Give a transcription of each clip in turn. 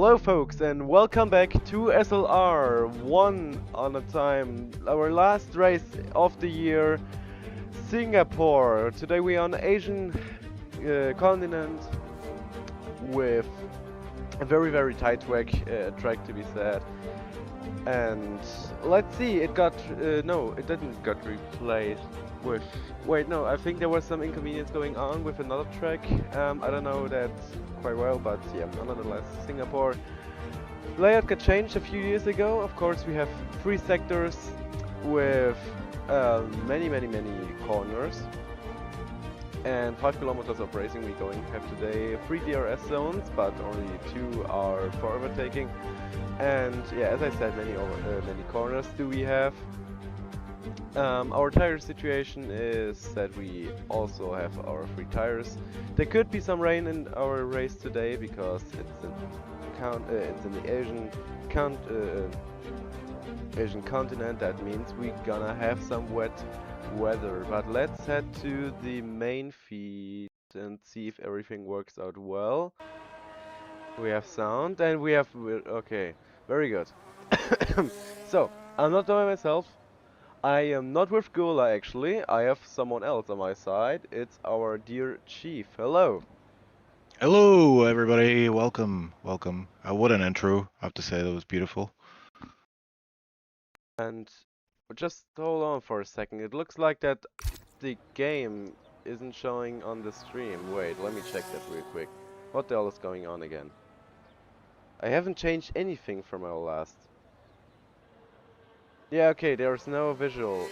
Hello folks and welcome back to SLR one on a time, our last race of the year, Singapore. Today we are on Asian continent with a very tight track to be said. And let's see, it got, no, it didn't got replaced with, wait, no, I think there was some inconvenience going on with another track. I don't know that quite well, but yeah, nonetheless, Singapore layout got changed a few years ago. Of course, we have 3 sectors with many corners and 5 kilometers of racing. We going to have today 3 DRS zones, but only 2 are for overtaking. And yeah, as I said, many corners do we have. Our tire situation is that we also have our 3 tires. There could be some rain in our race today because it's in the Asian continent. That means we're gonna have some wet weather. But let's head to the main feed and see if everything works out well. We have sound and we have okay, very good. So I'm not by myself. I am not with Gula actually. I have someone else on my side. It's our dear Chief. Hello. Hello, everybody. Welcome. What an intro. I have to say, that was beautiful. And just hold on for a second. It looks like that the game isn't showing on the stream. Wait, let me check that real quick. What the hell is going on again? I haven't changed anything from our last. Yeah, okay, there's no visual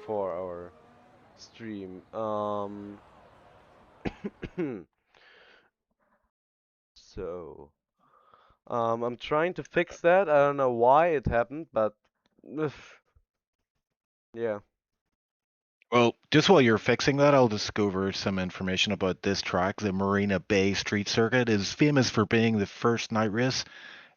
for our stream. So I'm trying to fix that. I don't know why it happened, but yeah. Well, just while you're fixing that, I'll just go over some information about this track. The Marina Bay Street Circuit is famous for being the first night race.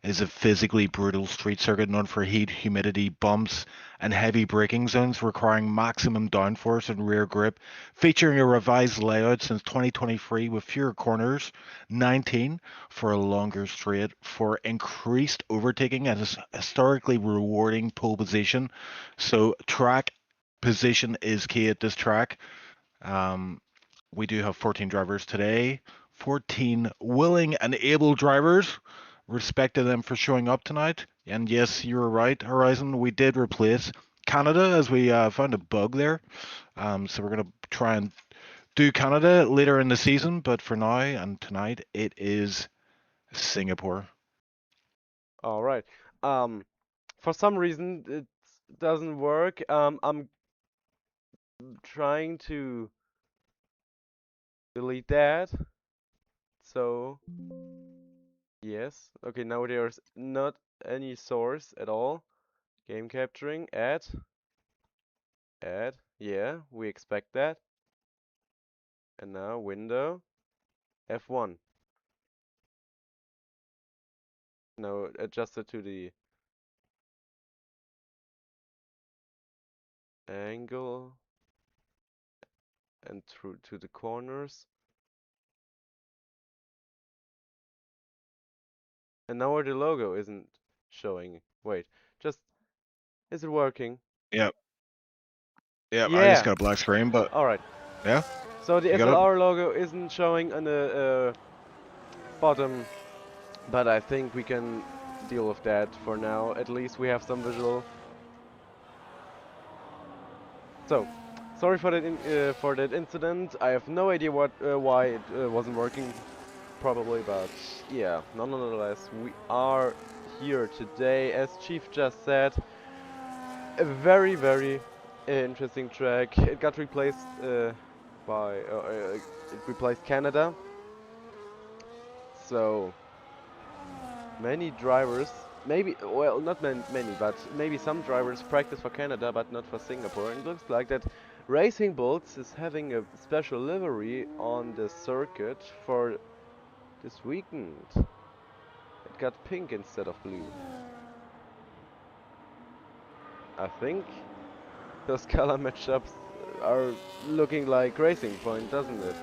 It is a physically brutal street circuit known for heat, humidity, bumps, and heavy braking zones requiring maximum downforce and rear grip, featuring a revised layout since 2023 with fewer corners, 19 for a longer straight, for increased overtaking and a historically rewarding pole position. So track position is key at this track. We do have 14 drivers today, 14 willing and able drivers. Respect to them for showing up tonight. And yes, you were right, Horizon. We did replace Canada as we found a bug there. So we're going to try and do Canada later in the season. But for now and tonight, it is Singapore. All right. For some reason it doesn't work. I'm trying to delete that. So yes. Okay, now there's not any source at all. Game capturing. Add. Add. Yeah, we expect that. And now window. F1. Now adjust it to the angle and through to the corners. And now the logo isn't showing. Wait, just is it working? Yep. Yep. I just Yeah. got a black screen, but All right. yeah, So the you got it. SLR logo isn't showing on the bottom, but I think we can deal with that for now. At least we have some visual. So, sorry for that incident. I have no idea why it wasn't working, probably, but yeah. Nonetheless, we are here today, as Chief just said. A very interesting track. It got replaced by it replaced Canada. So many drivers, maybe, well, not many, but maybe some drivers practice for Canada, but not for Singapore. And it looks like that Racing Bulls is having a special livery on the circuit for this weekend. It got pink instead of blue. I think those color matchups are looking like Racing Point, doesn't it?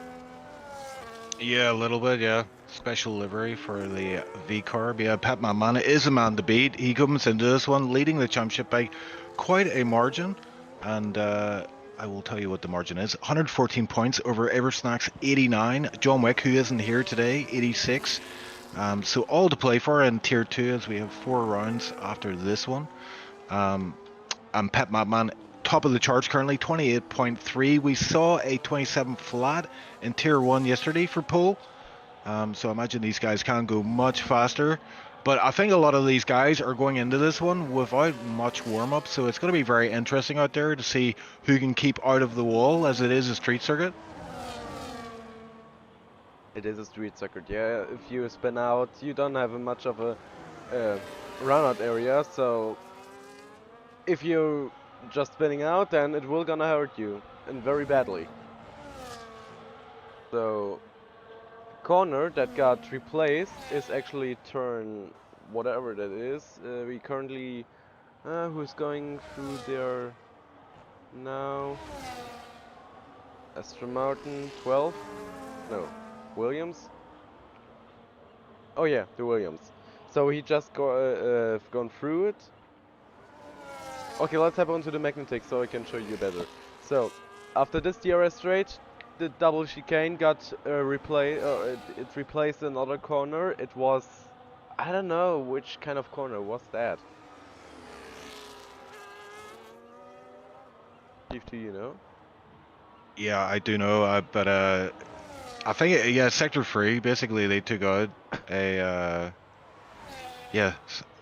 Yeah, a little bit. Yeah, special livery for the V Carb. Yeah, Pat Mamana is a man to beat. He comes into this one leading the championship by quite a margin, and I will tell you what the margin is: 114 points over Eversnack's 89. John Wick, who isn't here today, 86. So all to play for in Tier 2 as we have 4 rounds after this one. And Pep Madman, top of the charts currently, 28.3. We saw a 27 flat in Tier 1 yesterday for pole. So I imagine these guys can go much faster. But I think a lot of these guys are going into this one without much warm-up. So it's going to be very interesting out there to see who can keep out of the wall, as it is a street circuit. It is a street circuit, yeah. If you spin out, you don't have much of a run-out area, so if you're just spinning out, then it will gonna hurt you, and very badly. So, corner that got replaced is actually turn whatever that is. We currently, who's going through there now? Aston Martin 12? No, Williams? Oh yeah, the Williams. So he just gone through it. Okay, let's hop onto the magnetic so I can show you better. So, after this DRS straight, the double chicane got it replaced another corner. It was, I don't know which kind of corner was that. Steve, do you know? Yeah, I do know, but I think, yeah, Sector 3, basically they took out a, yeah,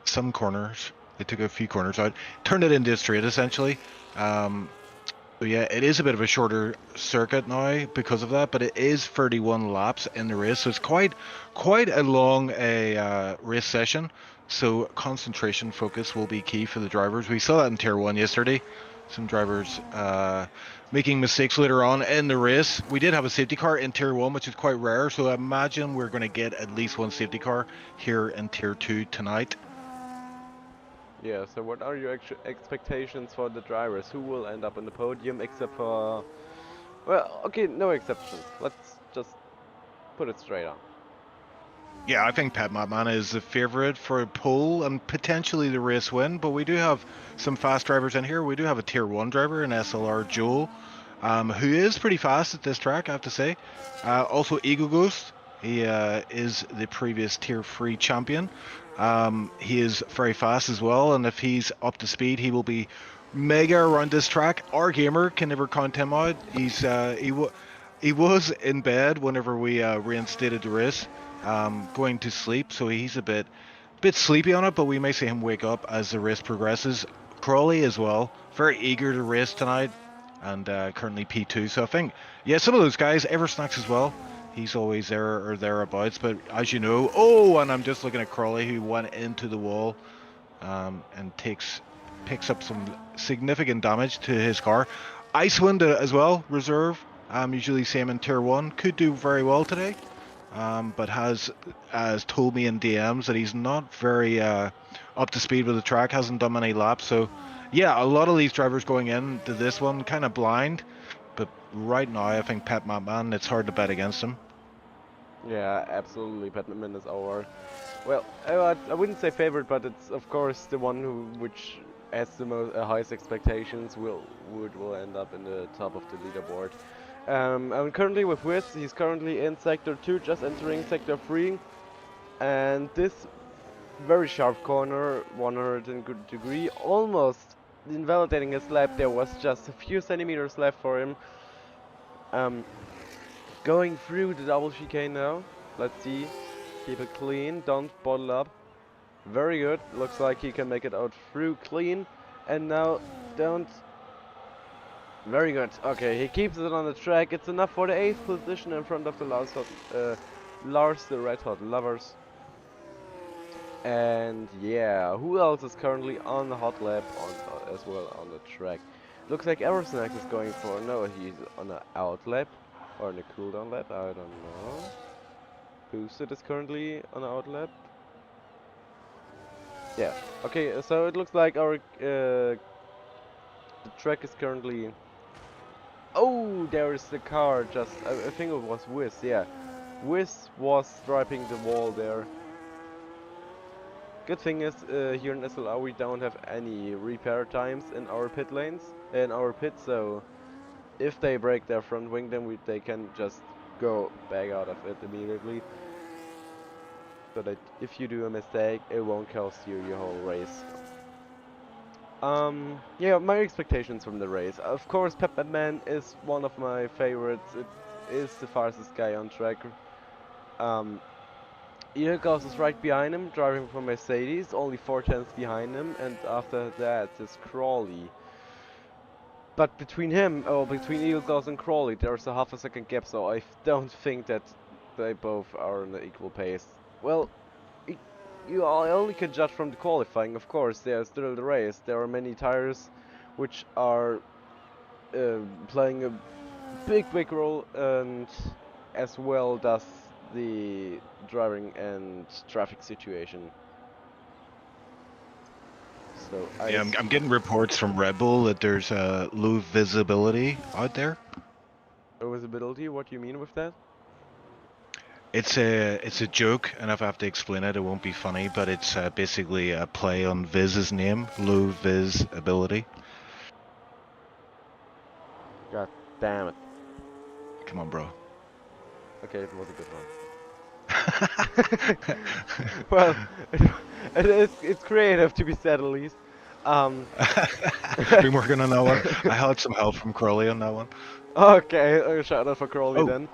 some corners. They took a few corners out, turned it into a straight, essentially. So yeah, it is a bit of a shorter circuit now because of that, but it is 31 laps in the race, so it's quite a long race session. So concentration focus will be key for the drivers. We saw that in Tier 1 yesterday. Some drivers making mistakes later on in the race. We did have a safety car in Tier 1, which is quite rare, so I imagine we're going to get at least one safety car here in Tier 2 tonight. Yeah, so what are your expectations for the drivers? Who will end up on the podium except for... Well, okay, no exceptions. Let's just put it straight on. Yeah, I think Pat Matman is the favourite for a pole and potentially the race win, but we do have some fast drivers in here. We do have a Tier 1 driver in SLR Joel, who is pretty fast at this track, I have to say. Also, Eagle Ghost, he is the previous Tier 3 champion. He is very fast as well, and if he's up to speed, he will be mega around this track. Our gamer can never count him out. He was in bed whenever we reinstated the race, going to sleep, so he's a bit Bit sleepy on it, but we may see him wake up as the race progresses. Crawley as well, very eager to race tonight, and currently P2. So I think, yeah, some of those guys, Eversnacks as well. He's always there or thereabouts. But as you know, oh, and I'm just looking at Crawley who went into the wall, and picks up some significant damage to his car. Icewind as well, reserve. Usually same in tier 1. Could do very well today. But has told me in DMs that he's not very up to speed with the track, hasn't done many laps. So, yeah, a lot of these drivers going into this one kind of blind. But right now, I think Pep Matman, it's hard to bet against him. Yeah, absolutely. Patman is our, well, I wouldn't say favorite, but it's of course the one which has the most highest expectations will end up in the top of the leaderboard. I'm currently with Wiz. He's currently in sector 2, just entering sector 3, and this very sharp corner, 100 good degree, almost invalidating his lap. There was just a few centimeters left for him. Going through the double chicane now. Let's see. Keep it clean. Don't bottle up. Very good. Looks like he can make it out through clean. And now don't. Very good. Okay, he keeps it on the track. It's enough for the 8th position in front of the Lars the Red Hot Lovers. And yeah, who else is currently on the hot lap as well on the track? Looks like Eversnack is going for, no, he's on an out lap or on a cooldown lap, I don't know. Boosted is currently on an out lap. Yeah, okay, so it looks like our the track is currently. Oh, there is the car. Just I think it was Wiz. Yeah, Wiz was striping the wall there. Good thing is here in SLR we don't have any repair times in our pit lanes, in our pit, so if they break their front wing then they can just go back out of it immediately. So that if you do a mistake it won't cost you your whole race. Yeah, my expectations from the race. Of course Pepperman is one of my favorites. It is the fastest guy on track. Eagles is right behind him, driving for Mercedes, only 4 tenths behind him, and after that is Crawley. But between him, or between Eagles and Crawley, there's a half a second gap, so I don't think that they both are on the equal pace. Well, you only can judge from the qualifying, of course, there's still the race. There are many tires which are playing a big role, and as well does the driving and traffic situation. So Yeah, I'm getting reports from Red Bull that there's low visibility out there. Low visibility? What do you mean with that? It's a joke, and if I have to explain it, it won't be funny. But it's basically a play on Viz's name, low visibility. God damn it! Come on, bro. Okay, it was a good one. Well, it's creative to be said at least. Been working on that one. I had some help from Crawley on that one. Okay, shout out for Crawley then.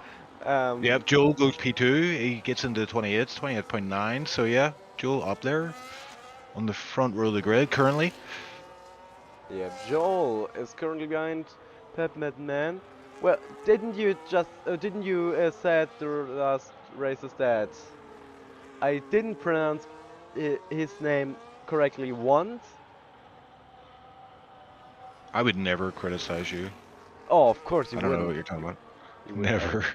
Yep, Joel goes P2. He gets into 28s, 28.9. So yeah, Joel up there on the front row of the grid currently. Yeah, Joel is currently behind Pepman. Well, didn't you said the last races that I didn't pronounce his name correctly once? I would never criticize you. Oh, of course you wouldn't. I don't know what you're talking about. Never.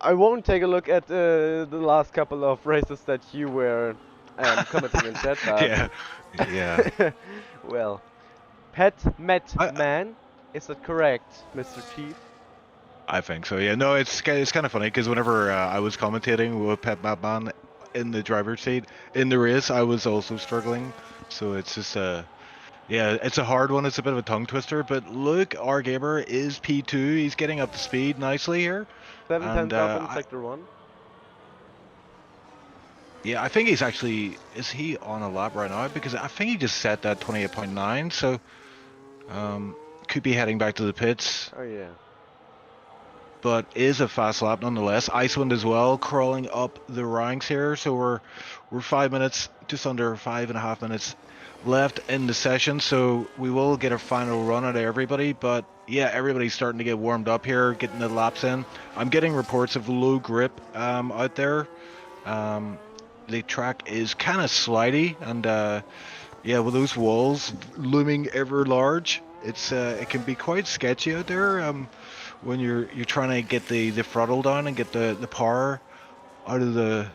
I won't take a look at the last couple of races that you were commenting in chat. Yeah. Well, Man, is that correct, Mr. Chief? I think so. Yeah. No, it's kind of funny because whenever I was commentating with Pet Batman in the driver's seat in the race, I was also struggling. So it's just yeah, it's a hard one. It's a bit of a tongue twister. But look, our gamer is P2. He's getting up to speed nicely here. 7 tenths up in sector 1. Yeah, I think he's actually, is he on a lap right now? Because I think he just set that 28.9, so could be heading back to the pits. Oh yeah. but is a fast lap nonetheless. Icewind as well, crawling up the ranks here. So we're 5 minutes, just under 5.5 minutes left in the session. So we will get a final run at everybody. But yeah, everybody's starting to get warmed up here, getting the laps in. I'm getting reports of low grip out there. The track is kind of slidey, and yeah, with those walls looming ever large, it can be quite sketchy out there. When you're trying to get the throttle down and get the power out of the,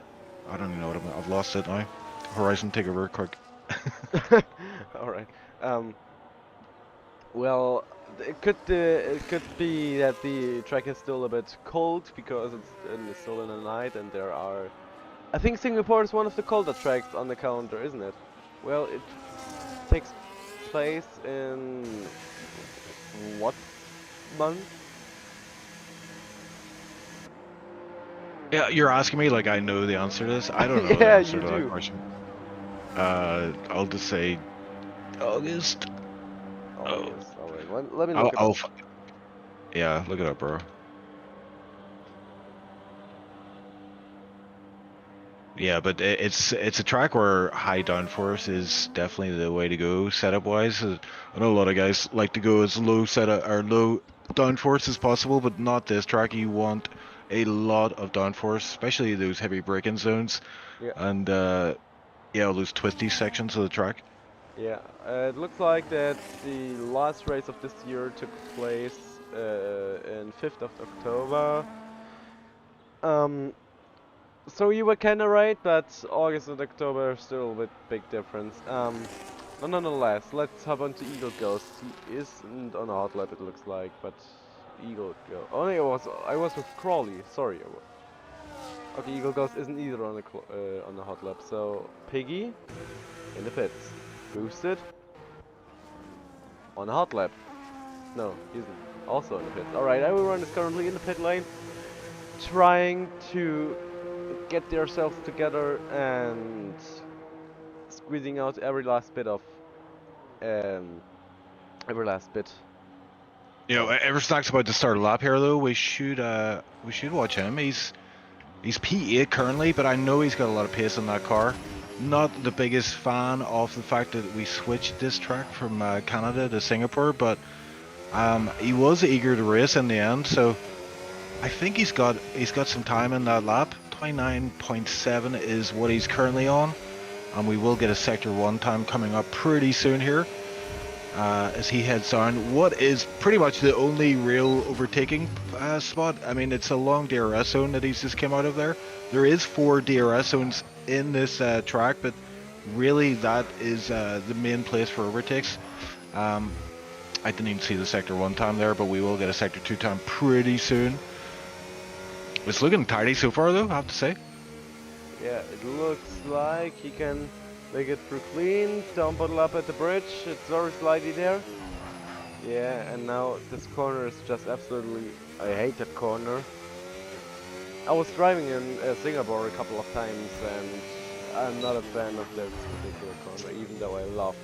I don't even know I've lost it now. Horizon, take over quick. All right. Well, it could be that the track is still a bit cold because it's still in the night, and there are. I think Singapore is one of the colder tracks on the calendar, isn't it? Well, it takes place in what month? Yeah, you're asking me like I know the answer to this. I don't know the Yeah, answer you to that do. question. I'll just say August. August. All right. Let me look it up. Yeah, look it up, bro. Yeah, but it's a track where high downforce is definitely the way to go setup wise. I know a lot of guys like to go as low setup or low downforce as possible, but not this track. You want a lot of downforce, especially those heavy braking zones, Yeah. and yeah, all those twisty sections of the track. Yeah. It looks like that the last race of this year took place in 5th of October. So you were kinda right, but August and October are still a big difference. But nonetheless, let's hop on to Eagle Ghost. He isn't on a hot lap, it looks like, but Eagle Ghost. Oh, no, I was with Crawley. Sorry. Okay, Eagle Ghost isn't either on the hot lap. So Piggy in the pits, boosted on a hot lap. No, he isn't. Also in the pits. All right, everyone is currently in the pit lane, trying to get themselves together and squeezing out every last bit of every last bit. You know, Everstock's about to start a lap here though. We should watch him. He's P8 currently, but I know he's got a lot of pace in that car. Not the biggest fan of the fact that we switched this track from Canada to Singapore, but he was eager to race in the end, so I think he's got some time in that lap. 29.7 is what he's currently on, and we will get a Sector 1 time coming up pretty soon here as he heads down what is pretty much the only real overtaking spot. I mean, it's a long DRS zone that he's just came out of there. There is 4 DRS zones in this track, but really that is the main place for overtakes. I didn't even see the Sector 1 time there, but we will get a Sector 2 time pretty soon. It's looking tidy so far though, I have to say. Yeah, it looks like he can make it through clean, down bottle up at the bridge. It's very slidey there. Yeah, and now this corner is just absolutely... I hate that corner. I was driving in Singapore a couple of times, and I'm not a fan of this particular corner, even though I love...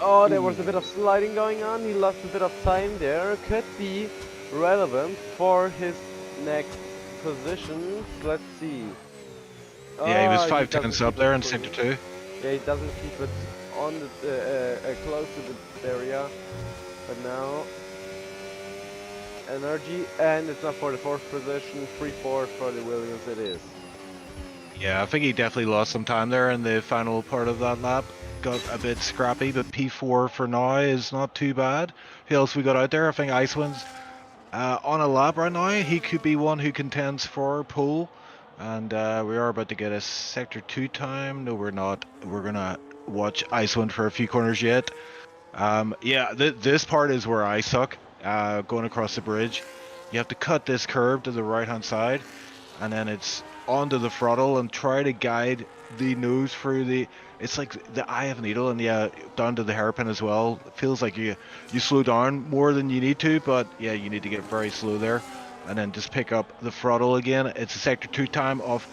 Oh, there was a bit of sliding going on. He lost a bit of time there. Could be relevant for his next position. Let's see. Yeah, he was Oh, 5 doesn't tenths up keep there it in fully. Sector 2. Yeah, he doesn't keep it on the close to the area. But now energy, and it's not for the 4th position. 3-4 for the Williams. It is. Yeah, I think he definitely lost some time there in the final part of that lap. Got a bit scrappy, but P4 for now is not too bad. Who else we got out there? I think Icewind's on a lap right now. He could be one who contends for pole. And we are about to get a Sector 2 time. No, we're not. We're going to watch Icewind for a few corners yet. Yeah, this part is where I suck. Going across the bridge. You have to cut this curve to the right-hand side. And then it's onto the throttle and try to guide the nose through the... It's like the eye of a needle, and yeah, down to the hairpin as well. It feels like you slow down more than you need to, but yeah, you need to get very slow there. And then just pick up the throttle again. It's a Sector 2 time of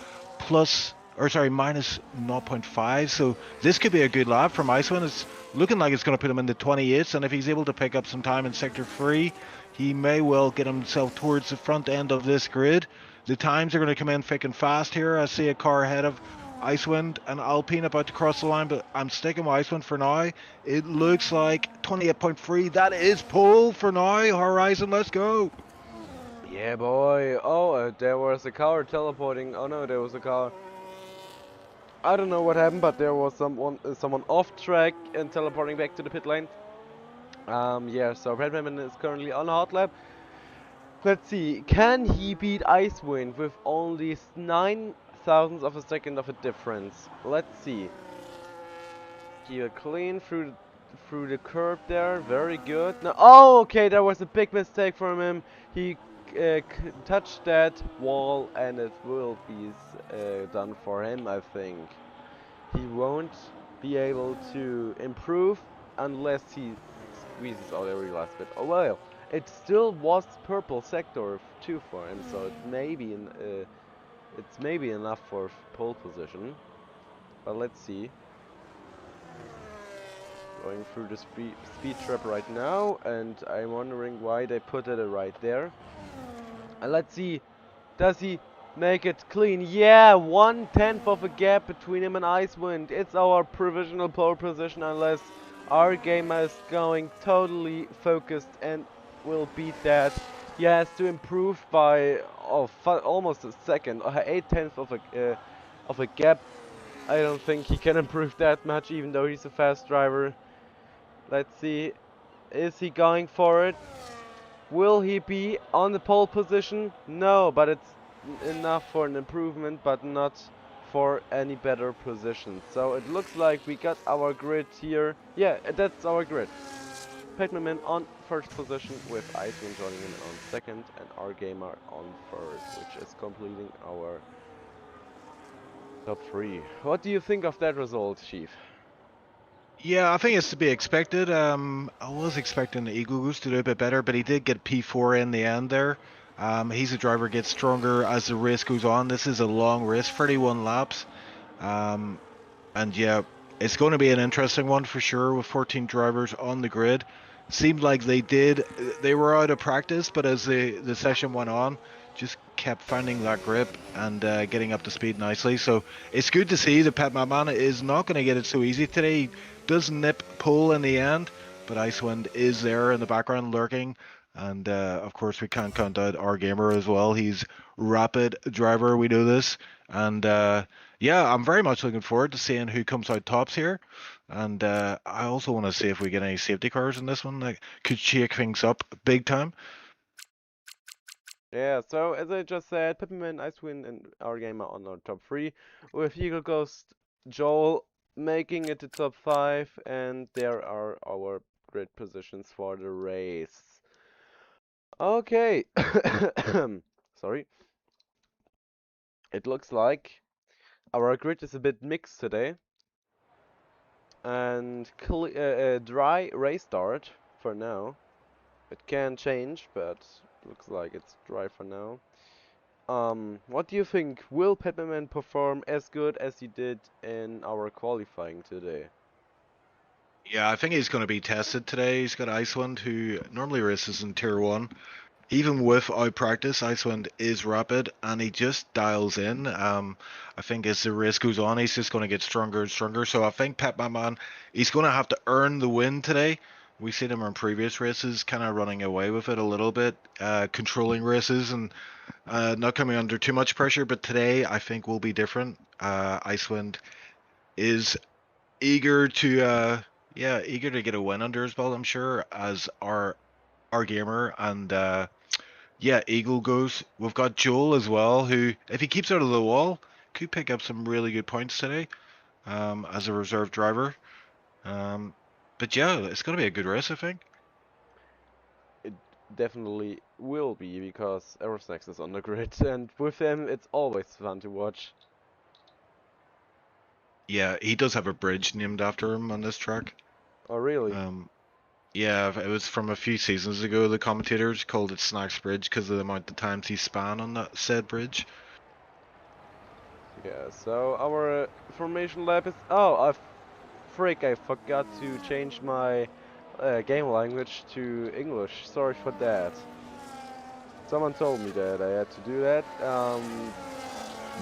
minus 0.5. So this could be a good lap from Icewind. It's looking like it's going to put him in the 28s, and if he's able to pick up some time in Sector 3, He may well get himself towards the front end of this grid. The times are going to come in thick and fast here. I see a car ahead of Icewind and Alpine about to cross the line, but I'm sticking with Icewind for now. It looks like 28.3. That is pole for now. Horizon, let's go. Yeah, boy. Oh, there was a car teleporting. Oh no, there was a car. I don't know what happened, but there was someone off track and teleporting back to the pit lane. Yeah. So Redman is currently on a hot lap. Let's see. Can he beat Icewind with only 9 thousandths of a second of a difference? Let's see. He clean through the curve there. Very good. No, oh, okay. There was a big mistake from him. He touched that wall, and it will be done for him. I think he won't be able to improve unless he squeezes out every last bit. Oh well, it still was purple sector too for him, so it's maybe enough for pole position. But let's see. Going through the speed trap right now, and I'm wondering why they put it right there. And let's see, does he make it clean? Yeah, 1/10 of a gap between him and Icewind. It's our provisional pole position unless our gamer is going totally focused and will beat that. He has to improve by almost a second, 8/10 of a gap. I don't think he can improve that much, even though he's a fast driver. Let's see. Is he going for it? Will he be on the pole position? No, but it's enough for an improvement, but not for any better position. So it looks like we got our grid here. Yeah, that's our grid. Pac-Man on first position with Icewind joining in on second and our gamer on third, which is completing our top 3. What do you think of that result, Chief? Yeah, I think it's to be expected. I was expecting the Eagle Goose to do a bit better, but he did get P4 in the end there. He's a driver gets stronger as the race goes on. This is a long race, 31 laps. And yeah, it's going to be an interesting one for sure with 14 drivers on the grid. Seemed like they were out of practice, but as the session went on, just kept finding that grip and getting up to speed nicely. So it's good to see that Pet Man is not going to get it so easy today. He does nip pole in the end, but Icewind is there in the background lurking. And of course, we can't count out our gamer as well. He's rapid driver, we know this. And yeah, I'm very much looking forward to seeing who comes out tops here. And I also want to see if we get any safety cars in this one that could shake things up big time. Yeah, so as I just said, Peppermint, Icewind, and our gamer on our top 3, with Eagle Ghost, Joel making it to top 5, and there are our grid positions for the race. Okay, sorry. It looks like our grid is a bit mixed today, and dry race start for now. It can change, but looks like it's dry for now. What do you think? Will Pepperman perform as good as he did in our qualifying today? Yeah, I think he's going to be tested today. He's got Icewind, who normally races in Tier 1. Even without practice, Icewind is rapid and he just dials in. I think as the race goes on, he's just going to get stronger and stronger. So I think Pet Man, he's going to have to earn the win today. We've seen him in previous races, kind of running away with it a little bit, controlling races and not coming under too much pressure. But today, I think will be different. Icewind is eager to, eager to get a win under his belt, I'm sure, as our gamer and. Yeah, Eagle goes. We've got Joel as well, who, if he keeps out of the wall, could pick up some really good points today as a reserve driver. But yeah, it's going to be a good race, I think. It definitely will be because Aerosnax is on the grid, and with him it's always fun to watch. Yeah, he does have a bridge named after him on this track. Oh, really? Yeah, it was from a few seasons ago. The commentators called it Snacks Bridge because of the amount of times he span on that said bridge. Yeah, so our formation lap is... Oh, frick, I forgot to change my game language to English. Sorry for that. Someone told me that I had to do that.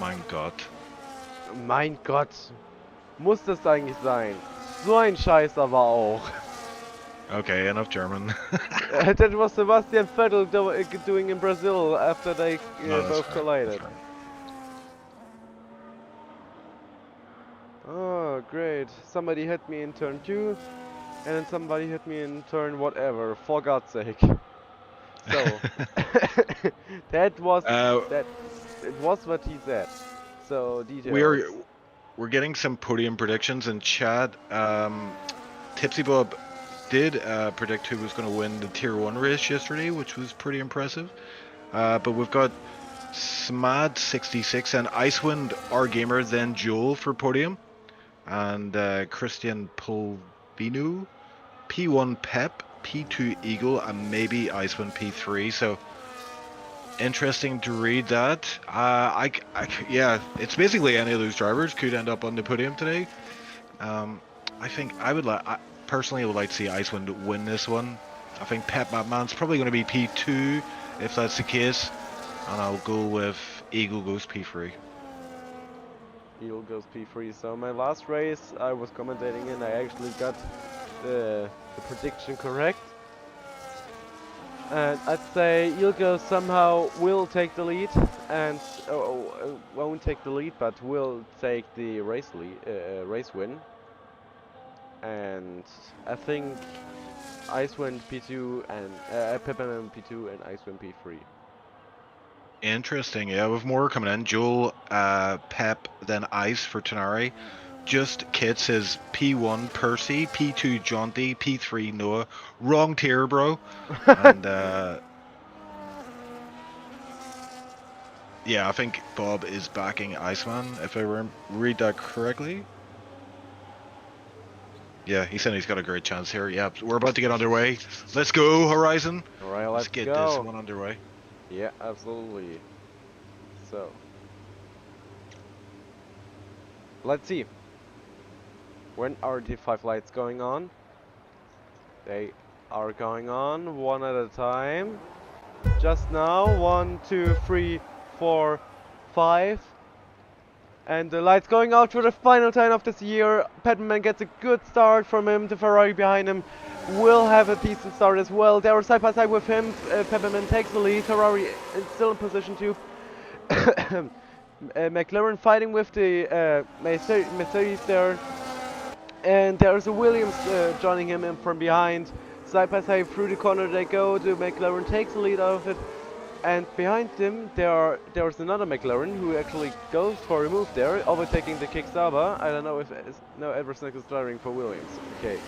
Mein Gott. Mein Gott, muss das eigentlich sein? So ein Scheiß aber auch. Okay, enough German. That was Sebastian Vettel doing in Brazil after they No, that's both fair. collided. That's fair. Oh, great. Somebody hit me in turn 2, and then somebody hit me in turn whatever, for God's sake. So, that was, uh, that, it was what he said. So, details. we're getting some podium predictions in chat. Tipsy Bob did predict who was going to win the Tier 1 race yesterday, which was pretty impressive. But we've got Smad66 and Icewind, our gamer, then Joel for podium. And Christian Polvinu, P1 Pep, P2 Eagle, and maybe Icewind P3. So interesting to read that. Yeah, it's basically any of those drivers could end up on the podium today. I think I personally would like to see Icewind win this one. I think Pep Batman's probably going to be P2 if that's the case, and I'll go with Eagle goes P3. Eagle goes P3. So my last race I was commentating in, I actually got the prediction correct. And I'd say Ilgo somehow will take the lead, and won't take the lead, but will take the race win. And I think Icewind P2 and Peppermint P2 and Icewind P3. Interesting, yeah, with more coming in. Joel, Pep, then Ice for Tenari. Just Kit says P1 Percy, P2 Jaunty, P3 Noah. Wrong tier, bro. And yeah, I think Bob is backing Iceman, if I read that correctly. Yeah, he said he's got a great chance here. Yeah, we're about to get underway. Let's go, Horizon. Alright, let's get go. this one underway. Yeah, absolutely. So, let's see. When are the 5 lights going on? They are going on one at a time. Just now, 1, 2, 3, 4, 5. And the lights going out for the final time of this year. Petman gets a good start from him. The Ferrari behind him will have a decent start as well. They are side by side with him. Pepperman takes the lead. Ferrari is still in position 2. McLaren fighting with the Mercedes there. And there's a Williams joining him in from behind. Side by side through the corner they go. The McLaren takes the lead out of it. And behind him, there's another McLaren who actually goes for a move there, overtaking the Kickstarter. I don't know if no Eversnack is driving for Williams. Okay.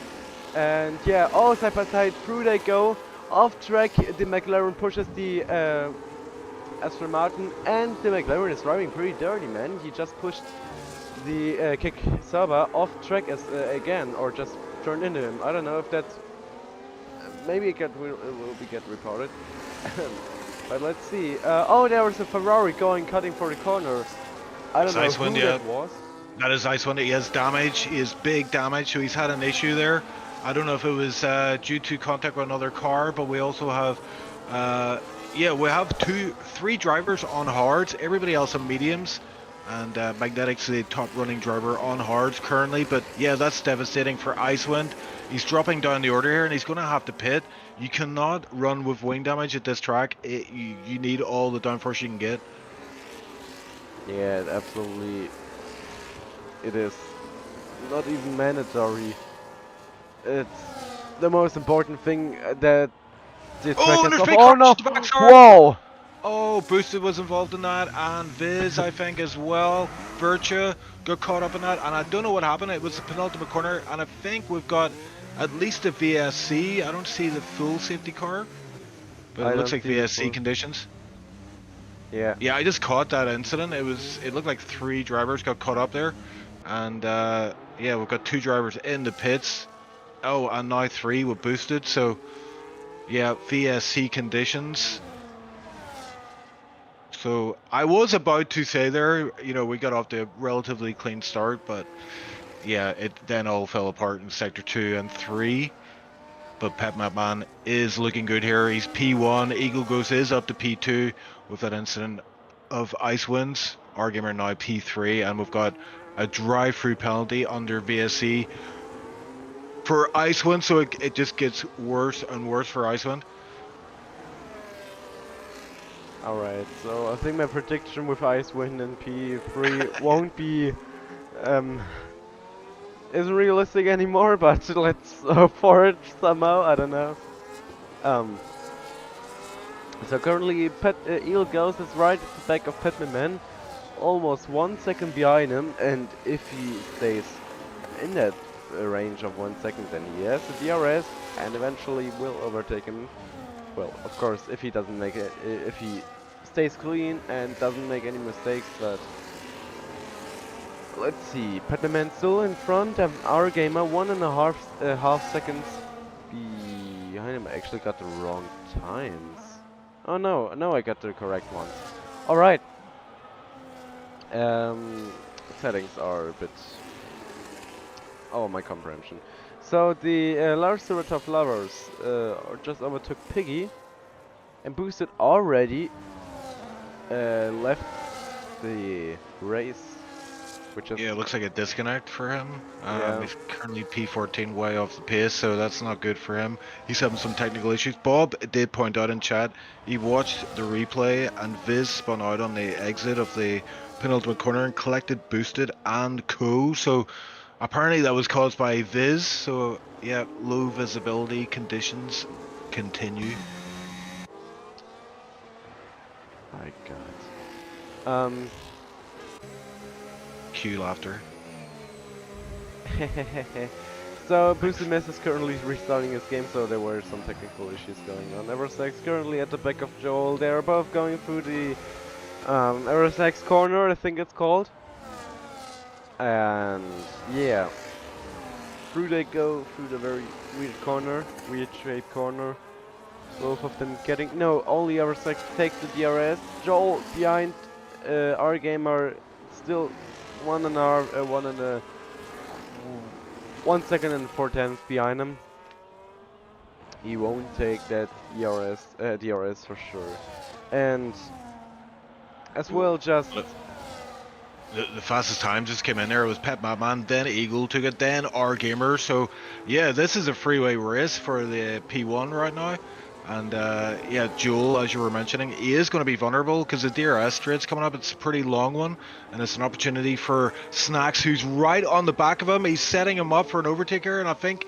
And yeah, all side by side through they go. Off track, the McLaren pushes the Aston Martin, and the McLaren is driving pretty dirty, man. He just pushed the Kickstarter off track again, or just turned into him. I don't know if that's maybe it will get reported. But let's see. Oh, there was a Ferrari cutting for the corners. I don't know who that was. That is Icewind. He has damage. He has big damage, so he's had an issue there. I don't know if it was due to contact with another car, but we also have, yeah, we have 3 drivers on hards. Everybody else on mediums, and Magnetic's the top running driver on hards currently. But yeah, that's devastating for Icewind. He's dropping down the order here, and he's going to have to pit. You cannot run with wing damage at this track. You need all the downforce you can get. Yeah, absolutely. It is not even mandatory. It's the most important thing that this track has. Oh no! Whoa! Oh, Boosted was involved in that, and Viz, I think, as well. Virtua got caught up in that, and I don't know what happened. It was the penultimate corner, and I think we've got at least a VSC. I don't see the full safety car, but it looks like VSC conditions. Yeah. Yeah, I just caught that incident. It looked like 3 drivers got caught up there, and yeah, we've got 2 drivers in the pits. Oh, and now 3 were boosted. So yeah, VSC conditions. So I was about to say there, you know, we got off to a relatively clean start, but yeah, it then all fell apart in sector 2 and 3. but Pep Mapman is looking good here. He's P1. Eagle Ghost is up to P2 with that incident of ice winds. Our gamer now P3, and we've got a drive-through penalty under VSC for Icewind, so it just gets worse and worse for Icewind. Alright, so I think my prediction with Icewind and P3 won't be isn't realistic anymore, but let's hope for it somehow, I don't know. So currently Eel Ghost is right at the back of Petman, almost 1 second behind him, and if he stays in that range of 1 second, then he has the DRS and eventually will overtake him. Well, of course, if he doesn't make it, if he stays clean and doesn't make any mistakes, but let's see. Petman still in front, and our gamer 1.5 seconds behind him. I actually got the wrong times. Oh no, I got the correct ones. Alright. Settings are a bit... Oh, my comprehension. So the large silver top lovers just overtook Piggy and boosted already left the race, which is... Yeah, it looks like a disconnect for him. Yeah. He's currently P14 way off the pace, so that's not good for him. He's having some technical issues. Bob did point out in chat, he watched the replay and Viz spun out on the exit of the penultimate corner and collected, boosted and so apparently that was caused by Viz, so yeah, low visibility conditions continue. My god. Cue laughter. So Boosted Mess is currently restarting his game, so there were some technical issues going on. Eversax currently at the back of Joel. They're both going through the Eversax corner, I think it's called. And yeah, through they go, through the very weird corner, weird shaped corner. Both of them getting, no, only Eversax takes the DRS. Joel behind our gamer, still 1 second and 4 tenths behind him. He won't take that DRS for sure. And as well, just the fastest time just came in there. It was Pep Mapman, then Eagle took it, then our gamer. So yeah, this is a freeway race for the P1 right now. And yeah, Joel, as you were mentioning, he is going to be vulnerable because the DRS straight's coming up. It's a pretty long one, and it's an opportunity for Snacks, who's right on the back of him. He's setting him up for an overtaker, and I think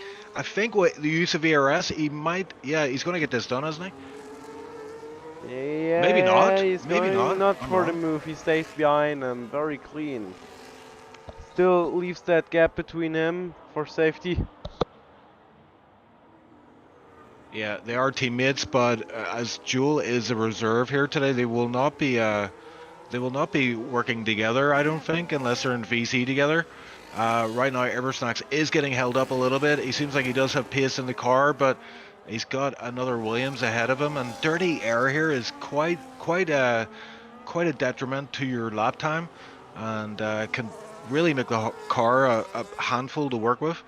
with the use of ERS, he might, yeah, he's going to get this done, isn't he? yeah, maybe not. He's Maybe going not I'm for wrong. the move. He stays behind him, very clean. Still leaves that gap between him for safety. Yeah, they are teammates, but as Joel is a reserve here today, they will not be working together, I don't think, unless they're in VC together. Right now, Eversnacks is getting held up a little bit. He seems like he does have pace in the car, but he's got another Williams ahead of him, and dirty air here is quite a detriment to your lap time, and can really make the car a handful to work with.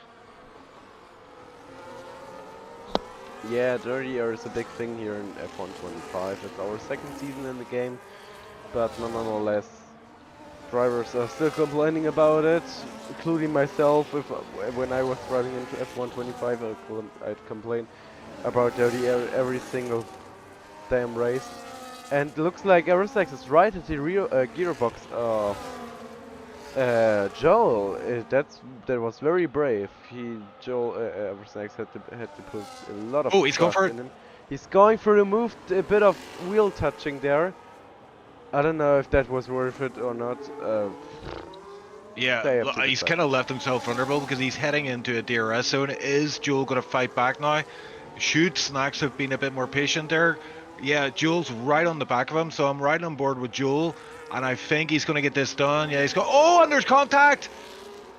Yeah, dirty air is a big thing here in F125. It's our second season in the game, but nonetheless, drivers are still complaining about it, including myself. When I was driving into F125, I'd complain about dirty air every single damn race. And it looks like Eversax is right at the rear gearbox of Joel. That was very brave. Joel Eversax had to put a lot of He's going trust for it. in him. He's going for the move, a bit of wheel touching there. I don't know if that was worth it or not. Yeah, he's kind of left himself vulnerable because he's heading into a DRS zone. Is Joel going to fight back now? Should Snacks have been a bit more patient there? Yeah, Joel's right on the back of him, so I'm right on board with Joel, and I think he's going to get this done. Yeah, he's going. Oh, and there's contact!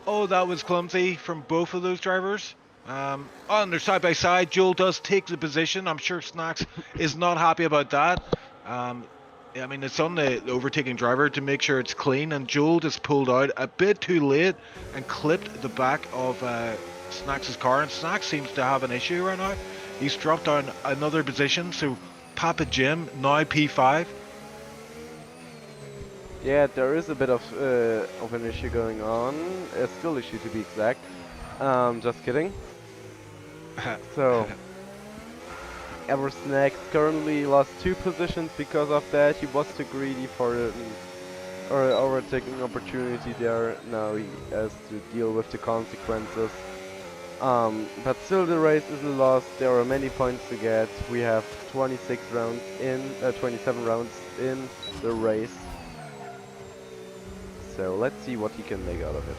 Oh, that was clumsy from both of those drivers. And they're side by side. Joel does take the position. I'm sure Snacks is not happy about that. I mean, it's on the overtaking driver to make sure it's clean, and Joel just pulled out a bit too late and clipped the back of Snacks' car, and Snacks seems to have an issue right now. He's dropped down another position, so Papa Jim now P5. Yeah, there is a bit of an issue going on, a skill issue to be exact. Just kidding. So, Eversnax currently lost 2 positions because of that. He was too greedy for an overtaking opportunity there. Now he has to deal with the consequences. But still the race isn't lost. There are many points to get. We have 26 rounds in, 27 rounds in the race. So let's see what he can make out of it.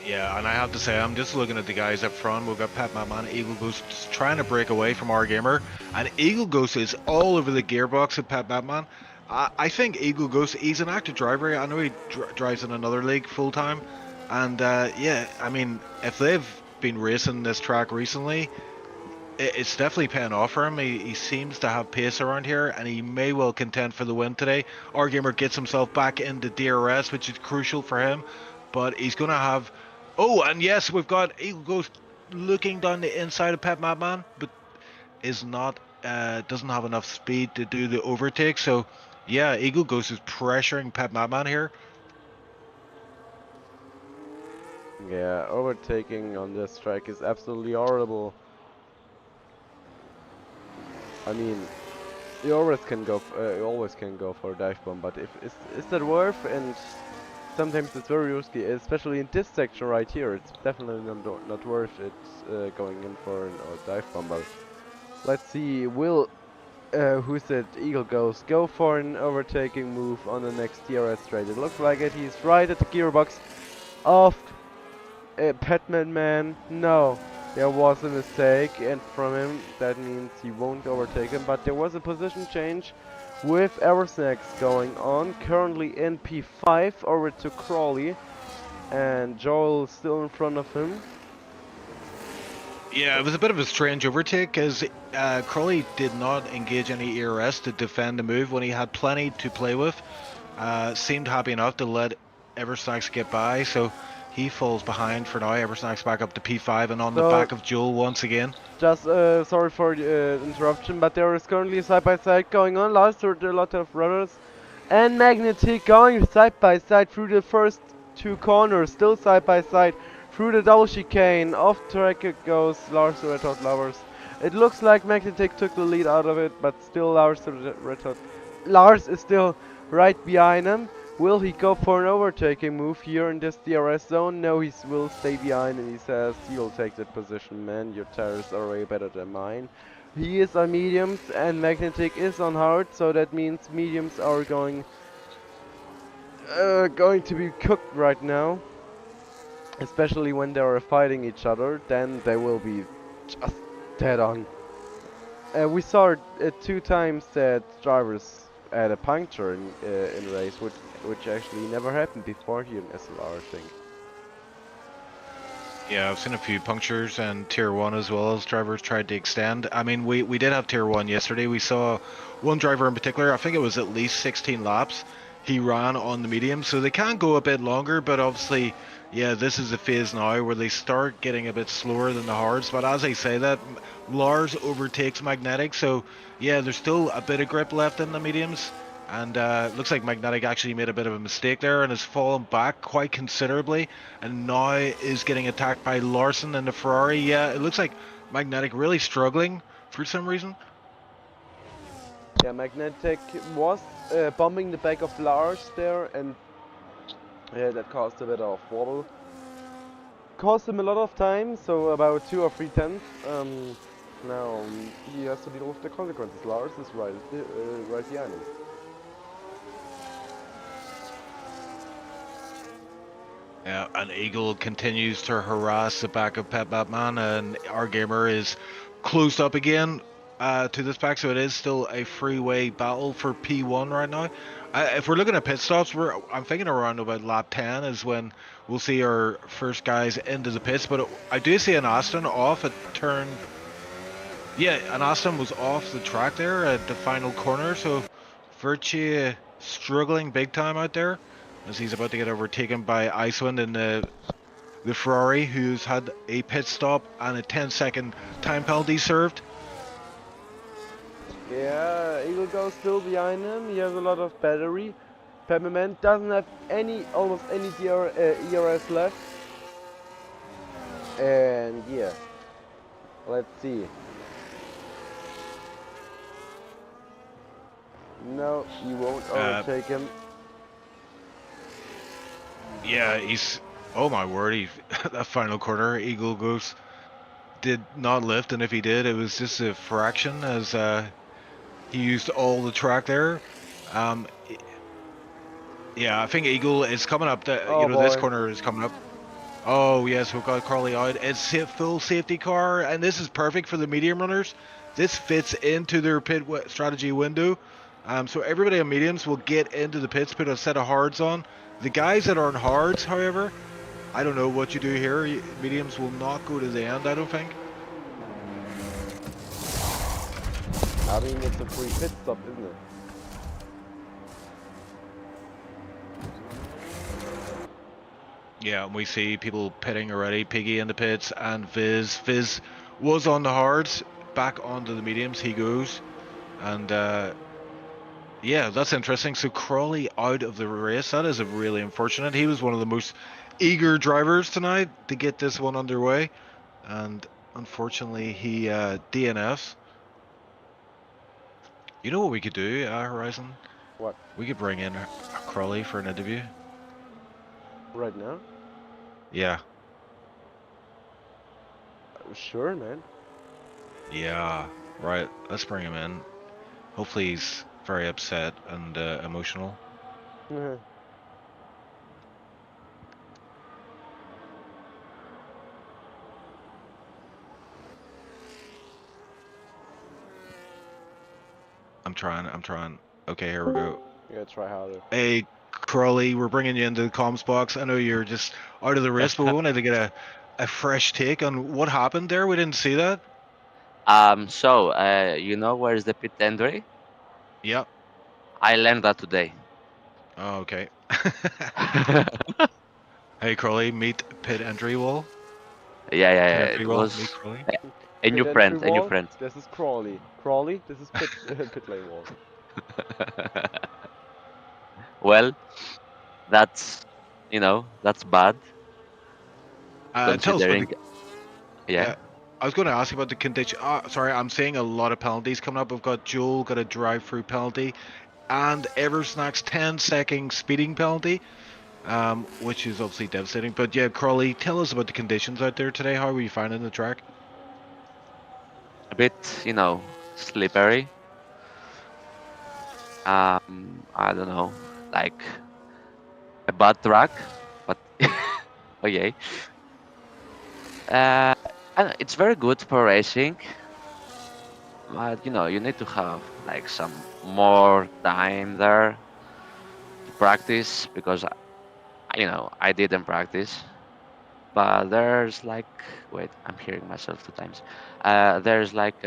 Yeah, and I have to say, I'm just looking at the guys up front. We've got Pep Man, Eagle Ghost trying to break away from our gamer, and Eagle Ghost is all over the gearbox of Pep Man. I think Eagle Ghost, he's an active driver. I know he drives in another league full time, and yeah, I mean, if they've been racing this track recently, it's definitely paying off for him. He seems to have pace around here, and he may well contend for the win today. Our gamer gets himself back into DRS, which is crucial for him, but he's going to have... Oh, and yes, we've got Eagle Ghost looking down the inside of Pep Madman, but is not doesn't have enough speed to do the overtake. So yeah, Eagle Ghost is pressuring Pep Madman here. Yeah, overtaking on this track is absolutely horrible. I mean, you always can go for a dive bomb, but is that worth? And sometimes it's very risky, especially in this section right here. It's definitely not worth it going in for a dive bomb. But let's see, will who's it? Eagle Ghost go for an overtaking move on the next DRS straight? It looks like it. He's right at the gearbox of Petman Man. No, there was a mistake, and from him that means he won't overtake him. But there was a position change with Eversnax going on. Currently in P5 over to Crawley, and Joel still in front of him. Yeah, it was a bit of a strange overtake as Crawley did not engage any ERS to defend the move when he had plenty to play with. Seemed happy enough to let Eversnax get by, so he falls behind for now. Eversnax back up to P5 and on the back of Joel once again. Just sorry for the interruption, but there is currently side-by-side going on. Last there are a lot of runners. And Magnetic going side-by-side through the first 2 corners, still side-by-side. Through the double chicane, off track it goes Lars the Red Hot Lovers. It looks like Magnetic took the lead out of it, but still Lars is still right behind him. Will he go for an overtaking move here in this DRS zone? No, he will stay behind, and he says he'll take that position, man. Your tires are way better than mine. He is on mediums and Magnetic is on hard, so that means mediums are going to be cooked right now. Especially when they are fighting each other, then they will be just dead on. We saw 2 times that drivers had a puncture in race, which actually never happened before here in SLR, I think. Yeah, I've seen a few punctures and Tier 1 as well as drivers tried to extend. I mean, we did have Tier 1 yesterday. We saw one driver in particular, I think it was at least 16 laps. He ran on the medium, so they can go a bit longer, but obviously, yeah, this is a phase now where they start getting a bit slower than the hards. But as I say that, Lars overtakes Magnetic, so yeah, there's still a bit of grip left in the mediums. And looks like Magnetic actually made a bit of a mistake there and has fallen back quite considerably, and now is getting attacked by Larson in the Ferrari. Yeah, it looks like Magnetic really struggling for some reason. Yeah, Magnetic was bumping the back of Lars there, and yeah, that caused a bit of wobble. Cost him a lot of time, so about 2 or 3 tenths. Now he has to deal with the consequences. Lars is right behind him. Yeah, and Eagle continues to harass the back of Pep Batman, and our gamer is closed up again to this pack, so it is still a freeway battle for P1 right now. If we're looking at pit stops, I'm thinking around about lap 10 is when we'll see our first guys into the pits, but I do see an Aston off at turn... Yeah, an Aston was off the track there at the final corner, so Virtue struggling big time out there, as he's about to get overtaken by Icewind in the the Ferrari, who's had a pit stop and a 10-second time penalty served. Yeah, Eagle goes still behind him. He has a lot of battery. Peppermint doesn't have almost any ERS left. And yeah, let's see. No, he won't overtake him. Yeah, he's. Oh my word! That final corner, Eagle goes did not lift, and if he did, it was just a fraction as he used all the track there. Yeah, I think Eagle is coming up. This corner is coming up. Oh yes, we've got Carly out. It's a full safety car, and this is perfect for the medium runners. This fits into their pit strategy window. So everybody on mediums will get into the pits, put a set of hards on. The guys that are on hards, however, I don't know what you do here. Mediums will not go to the end, I don't think. I mean, it's a free pit stop, isn't it? Yeah, and we see people pitting already. Piggy in the pits and Viz. Viz was on the hards, back onto the mediums. He goes, and yeah, that's interesting. So Crawley out of the race. That is really unfortunate. He was one of the most eager drivers tonight to get this one underway, and unfortunately he DNFs. You know what we could do, Horizon? What? We could bring in Crawley for an interview. Right now? Yeah. Sure, man. Yeah. Right. Let's bring him in. Hopefully he's very upset and emotional. I'm trying. Okay, here we go. You gotta try harder. Hey, Crawley, we're bringing you into the comms box. I know you're just out of the race, but we wanted to get a fresh take on what happened there. We didn't see that. You know where's the pit entry? Yep. I learned that today. Oh, okay. Hey, Crawley, meet pit entry wall. Yeah. Pit It wall, was meet Crawley. a new friend. A new friend. This is Crawley. Crawley, this is pit lane wall. Well, that's that's bad. Tell us about Considering, yeah. I was going to ask you about the condition. Sorry, I'm seeing a lot of penalties coming up. We've got Joel got a drive-through penalty, and Eversnack's 10-second speeding penalty, which is obviously devastating. But yeah, Crawley, tell us about the conditions out there today. How were you finding the track? a bit, slippery. I don't know, like a bad track, but okay. And it's very good for racing, but you need to have like some more time there to practice because I didn't practice. But there's like, wait, I'm hearing myself 2 times. There's like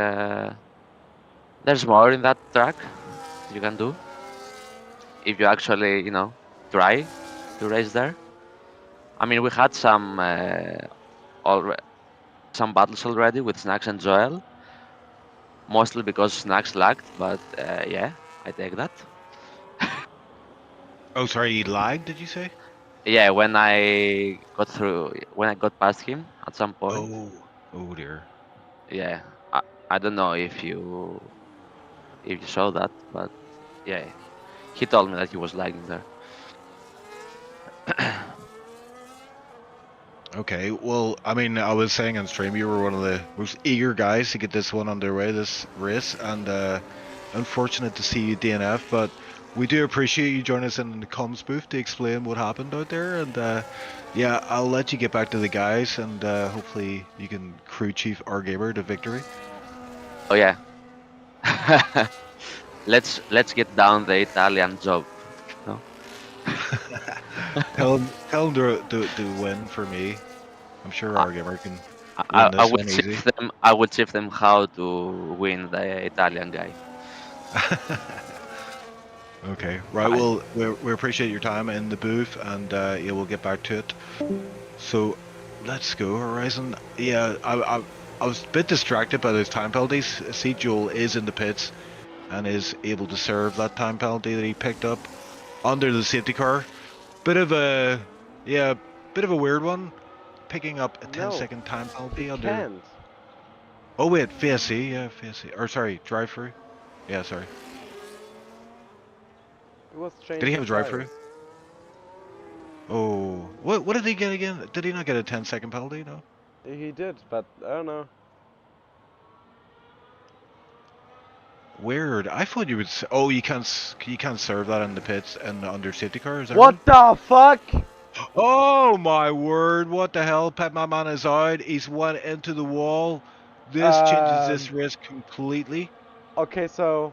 there's more in that track you can do if you actually try to race there. I mean, we had some battles already with Snacks and Joel, mostly because Snacks lagged, but yeah, I take that. Oh, sorry, he lagged, did you say? Yeah, when I got past him at some point. Oh dear. Yeah, I don't know if you saw that, but yeah, he told me that he was lagging there. Okay, well, I mean, I was saying on stream you were one of the most eager guys to get this one underway, this race, and unfortunate to see you DNF, but we do appreciate you joining us in the comms booth to explain what happened out there, and yeah, I'll let you get back to the guys, and hopefully you can crew chief our gamer to victory. Oh yeah. Let's get down the Italian job. No? tell him to win for me. I'm sure our gamer can win this one easy. I will teach them how to win the Italian guy. Okay, right. Well, we appreciate your time in the booth, and yeah, we'll get back to it. So, Let's go, Horizon. Yeah, I was a bit distracted by those time penalties. I see Joel is in the pits and is able to serve that time penalty that he picked up under the safety car. Bit of a, yeah, bit of a weird one. Picking up a No, 10-second time he penalty under. can't. Oh wait, VSC, yeah, VSC. Or sorry, drive-through. Yeah, sorry. It was Did he changing have a tires. drive-through? Oh, what did he get again? Did he not get a 10-second penalty? No. He did, but I don't know. Weird. I thought you would. Oh, you can't serve that in the pits and under safety car. Is that right? What the fuck? Oh my word! What the hell? Pet my man is out. He's went into the wall. This changes Um, this race completely. okay, so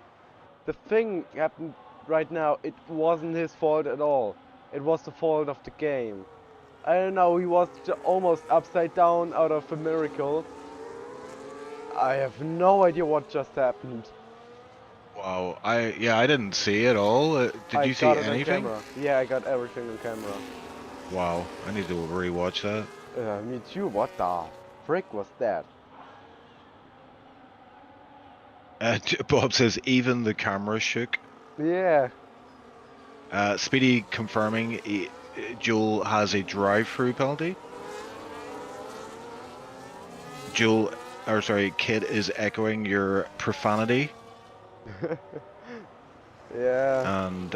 the thing happened right now. It wasn't his fault at all. It was the fault of the game. I don't know. He was almost upside down out of a miracle. I have no idea what just happened. Wow. I didn't see it all. Did I you see got it on anything? camera. Yeah, I got everything on camera. Wow. I need to rewatch that. Me too. What the frick was that? Bob says even the camera shook. Yeah. Speedy confirming Joel has a drive-through penalty. Joel, or sorry, Kid is echoing your profanity. Yeah. And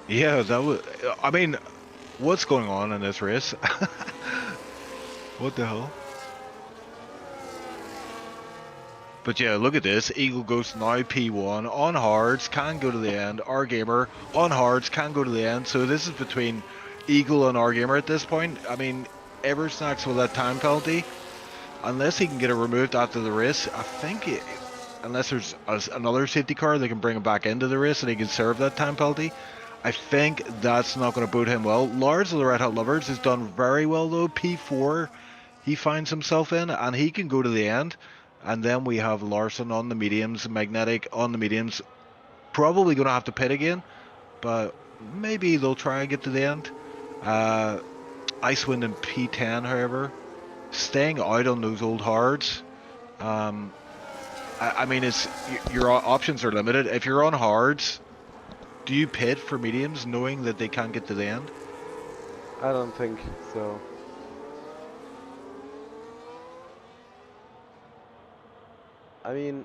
yeah, that was. I mean, what's going on in this race? What the hell? But yeah, look at this. Eagle Ghost now P1 on hards, can go to the end. Our Gamer on hards, can go to the end. So this is between Eagle and Our Gamer at this point. I mean, Eversnacks with that time penalty. Unless he can get it removed after the race, I think unless there's another safety car that can bring him back into the race and he can serve that time penalty, I think that's not going to boot him well. Lars of the Red Hot Lovers has done very well though. P4 he finds himself in and he can go to the end. And then we have Larson on the mediums, Magnetic on the mediums. Probably going to have to pit again, but maybe they'll try and get to the end. Icewind and P10, however, staying out on those old hards. I mean, your options are limited. If you're on hards, do you pit for mediums knowing that they can't get to the end? I don't think so. I mean,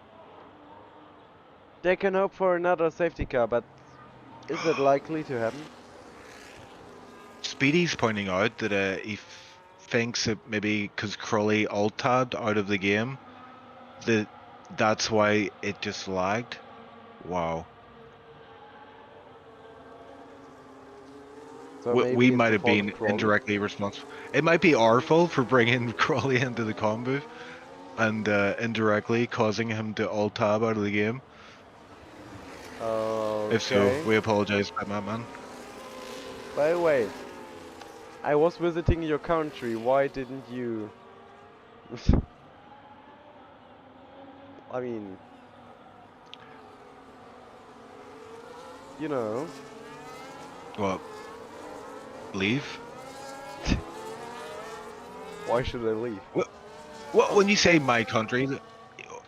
they can hope for another safety car, but is it likely to happen? Speedy's pointing out that he thinks that maybe because Crowley alt-tabbed out of the game, that's why it just lagged. Wow. So We maybe it's might the have fault been of Crawley. indirectly responsible. It might be our fault for bringing Crowley into the comm booth and indirectly causing him to alt-tab out of the game. Okay. If so, we apologize, man. By the way, I was visiting your country. Why didn't you? I mean, you know. What? Leave? Why should I leave? Well, when you say my country,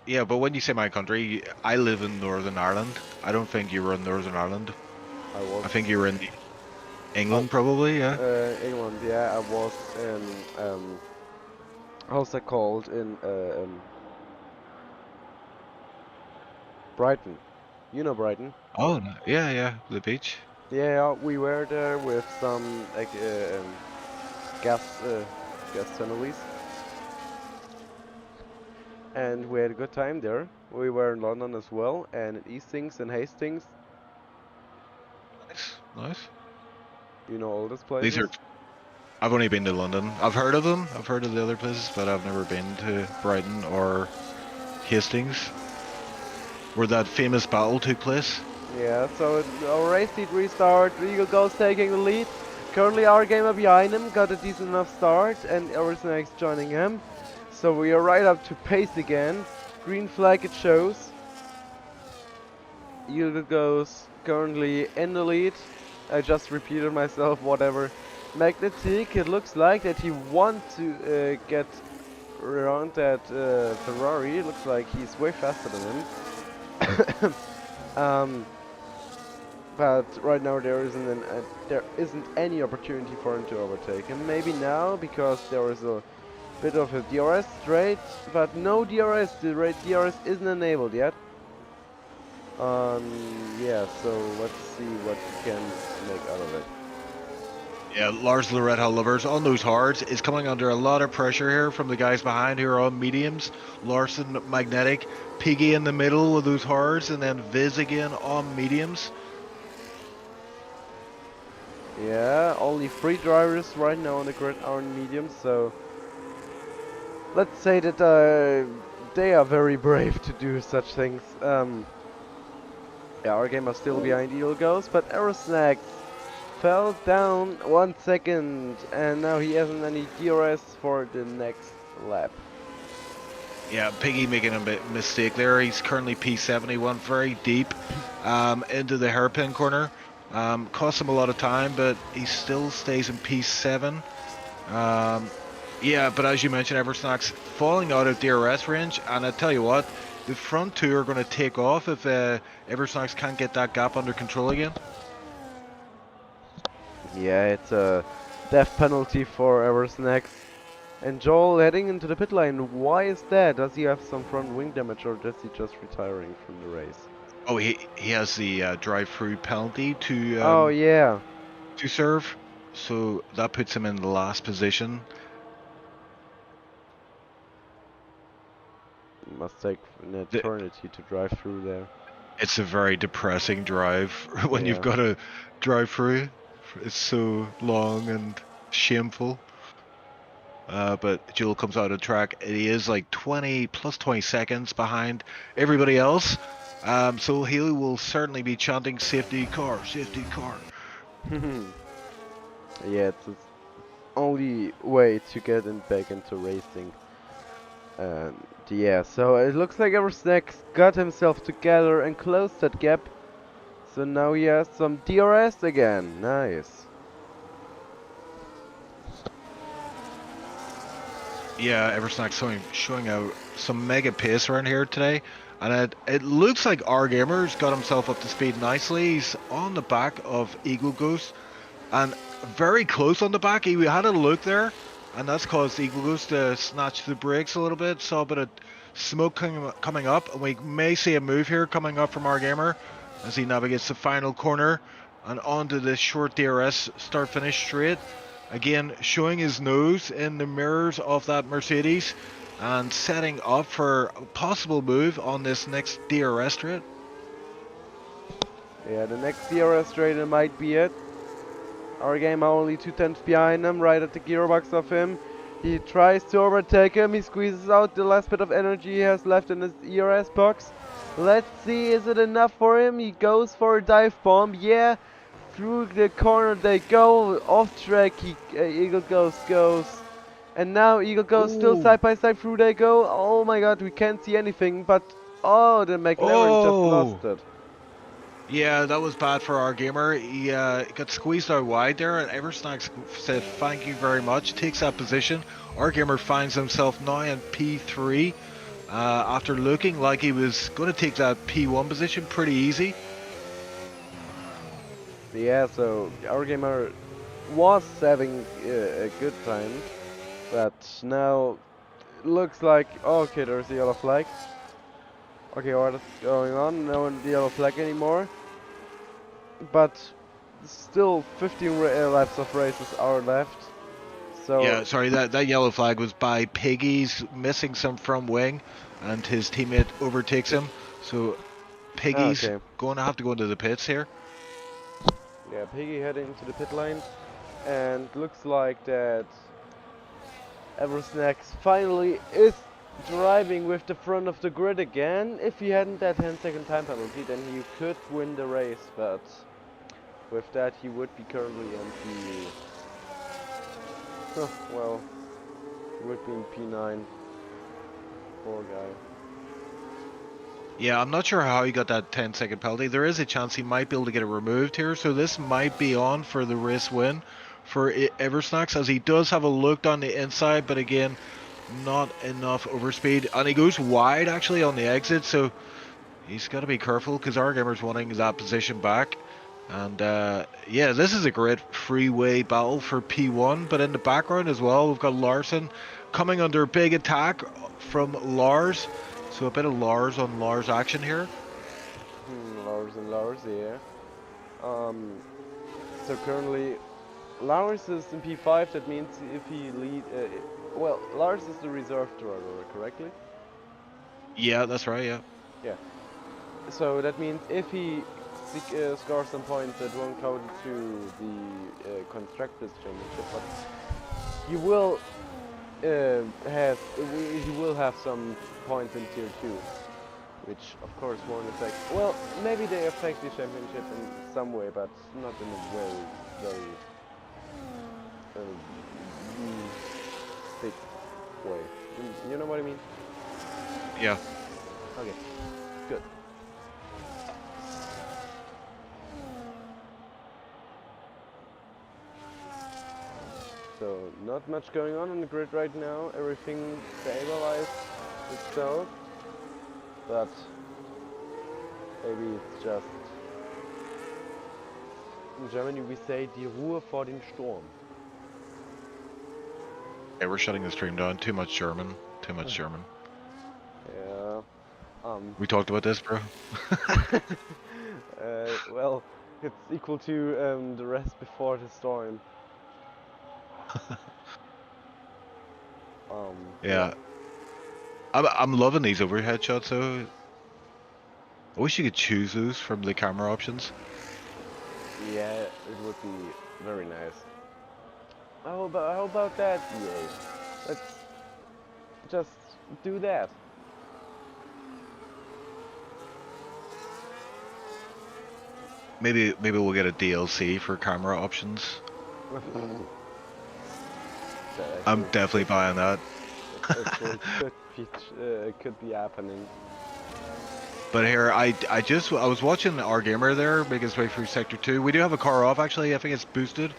yeah, but when you say my country, I live in Northern Ireland. I don't think you were in Northern Ireland. I think you were in England, probably, yeah. England, yeah. I was in how's that called? In Brighton. You know Brighton? Oh, yeah, the beach. Yeah, we were there with some like gas gas tunnelies, and we had a good time there. We were in London as well, and in Eastings and Hastings. Nice. You know all these These places. are. I've only been to London. I've heard of them. I've heard of the other places, but I've never been to Brighton or Hastings, where that famous battle took place. Yeah, so our race did restart. Eagle Ghost taking the lead. Currently our gamer behind him got a decent enough start, and Eversnack's joining him. So we are right up to pace again. Green flag it shows. Eagle Ghost currently in the lead. I just repeated myself, whatever. Magnetic, it looks like that he wants to get around that Ferrari. It looks like he's way faster than him. But right now there isn't any opportunity for him to overtake him. Maybe now because there is a bit of a DRS straight, but no DRS. The DRS isn't enabled yet. Yeah. So let's see what we can make out of it. Yeah, Lars Loretta Lovers on those hards is coming under a lot of pressure here from the guys behind who are on mediums. Larson, Magnetic, Piggy in the middle of those hards, and then Viz again on mediums. Yeah, only 3 drivers right now on the grid are on mediums, so let's say that they are very brave to do such things. Yeah, our game are still behind Eagle Ghost, but Aerosnack fell down 1 second, and now he hasn't any DRS for the next lap. Yeah, Piggy making a mistake there. He's currently P71, very deep into the hairpin corner. Costs him a lot of time, but he still stays in P7. Yeah, but as you mentioned, Eversnack's falling out of DRS range, and I tell you what, the front two are going to take off if Eversnacks can't get that gap under control again. Yeah, it's a death penalty for Eversnacks. And Joel heading into the pit lane. Why is that? Does he have some front wing damage, or is he just retiring from the race? Oh, he has the drive-through penalty to Oh yeah. to serve, so that puts him in the last position. It must take an eternity to drive through there. It's a very depressing drive when you've got to drive through. It's so long and shameful. But Joel comes out of track. He is like 20 plus 20 seconds behind everybody else. So he will certainly be chanting safety car, safety car. Yeah, it's the only way to get back into racing. Yeah, so it looks like Eversnack got himself together and closed that gap. So now he has some DRS again. Nice. Yeah, Eversnack's showing out some mega pace around here today. And it looks like our gamer's got himself up to speed nicely. He's on the back of Eagle Ghost and very close on the back. He had a look there, and that's caused Eagle Ghost to snatch the brakes a little bit. Saw a bit of smoke coming up, and we may see a move here coming up from our gamer as he navigates the final corner and onto this short DRS start finish straight. Again, showing his nose in the mirrors of that Mercedes and setting up for a possible move on this next DRS straight. Yeah, the next DRS straight might be it. Our game are only 2/10 behind him, right at the gearbox of him. He tries to overtake him, he squeezes out the last bit of energy he has left in his ERS box. Let's see, is it enough for him? He goes for a dive bomb, yeah. Through the corner they go, off track, Eagle Ghost goes. And now Eagle Ghost still side by side through they go. Oh my god, we can't see anything, but oh, the McLaren just lost it. Yeah, that was bad for our gamer. He got squeezed out wide there, and Eversnack said thank you very much, takes that position. Our gamer finds himself now in P3 after looking like he was going to take that P1 position pretty easy. Yeah, so our gamer was having a good time, but now it looks like, okay, there's the yellow flag. Okay, what is going on? No yellow flag anymore. But still 15 laps of races are left. So yeah, sorry, that yellow flag was by Piggy's missing some front wing, and his teammate overtakes him. So Piggy's going to have to go into the pits here. Yeah, Piggy heading to the pit lane, and looks like that Eversnack finally is driving with the front of the grid again. If he hadn't that 10-second time penalty, then he could win the race, but with that he would be currently in well, he would be in P9. Poor guy. Yeah, I'm not sure how he got that 10-second penalty. There is a chance he might be able to get it removed here, so this might be on for the race win for Eversnacks, as he does have a look on the inside, but again, not enough overspeed. And he goes wide actually on the exit, so he's got to be careful because our gamer's wanting that position back. And yeah, this is a great freeway battle for P1, but in the background as well, we've got Larson coming under big attack from Lars. So a bit of Lars on Lars action here. Lars and Lars, yeah. So currently, Lars is in P5. That means if he lead, well, Lars is the reserve driver, correctly? Yeah, that's right. Yeah. Yeah. So that means if he scores some points, that won't count to the constructors championship, but he will he will have some points in tier 2, which of course won't affect. Well, maybe they affect the championship in some way, but not in a very big way. You know what I mean? Yeah. Okay. Good. So not much going on the grid right now. Everything stabilized itself, but maybe it's just in Germany we say die Ruhe vor dem Sturm. Hey, we're shutting the stream down. Too much German. Too much German. Yeah. We talked about this, bro. Well, it's equal to the rest before the storm. Yeah. I'm loving these overhead shots though. I wish you could choose those from the camera options. Yeah, it would be very nice. How about that, EA? Let's just do that. Maybe we'll get a DLC for camera options. I'm definitely buying that. Actually could be happening. But here, I was watching our gamer there make his way through sector 2. We do have a car off actually. I think it's boosted.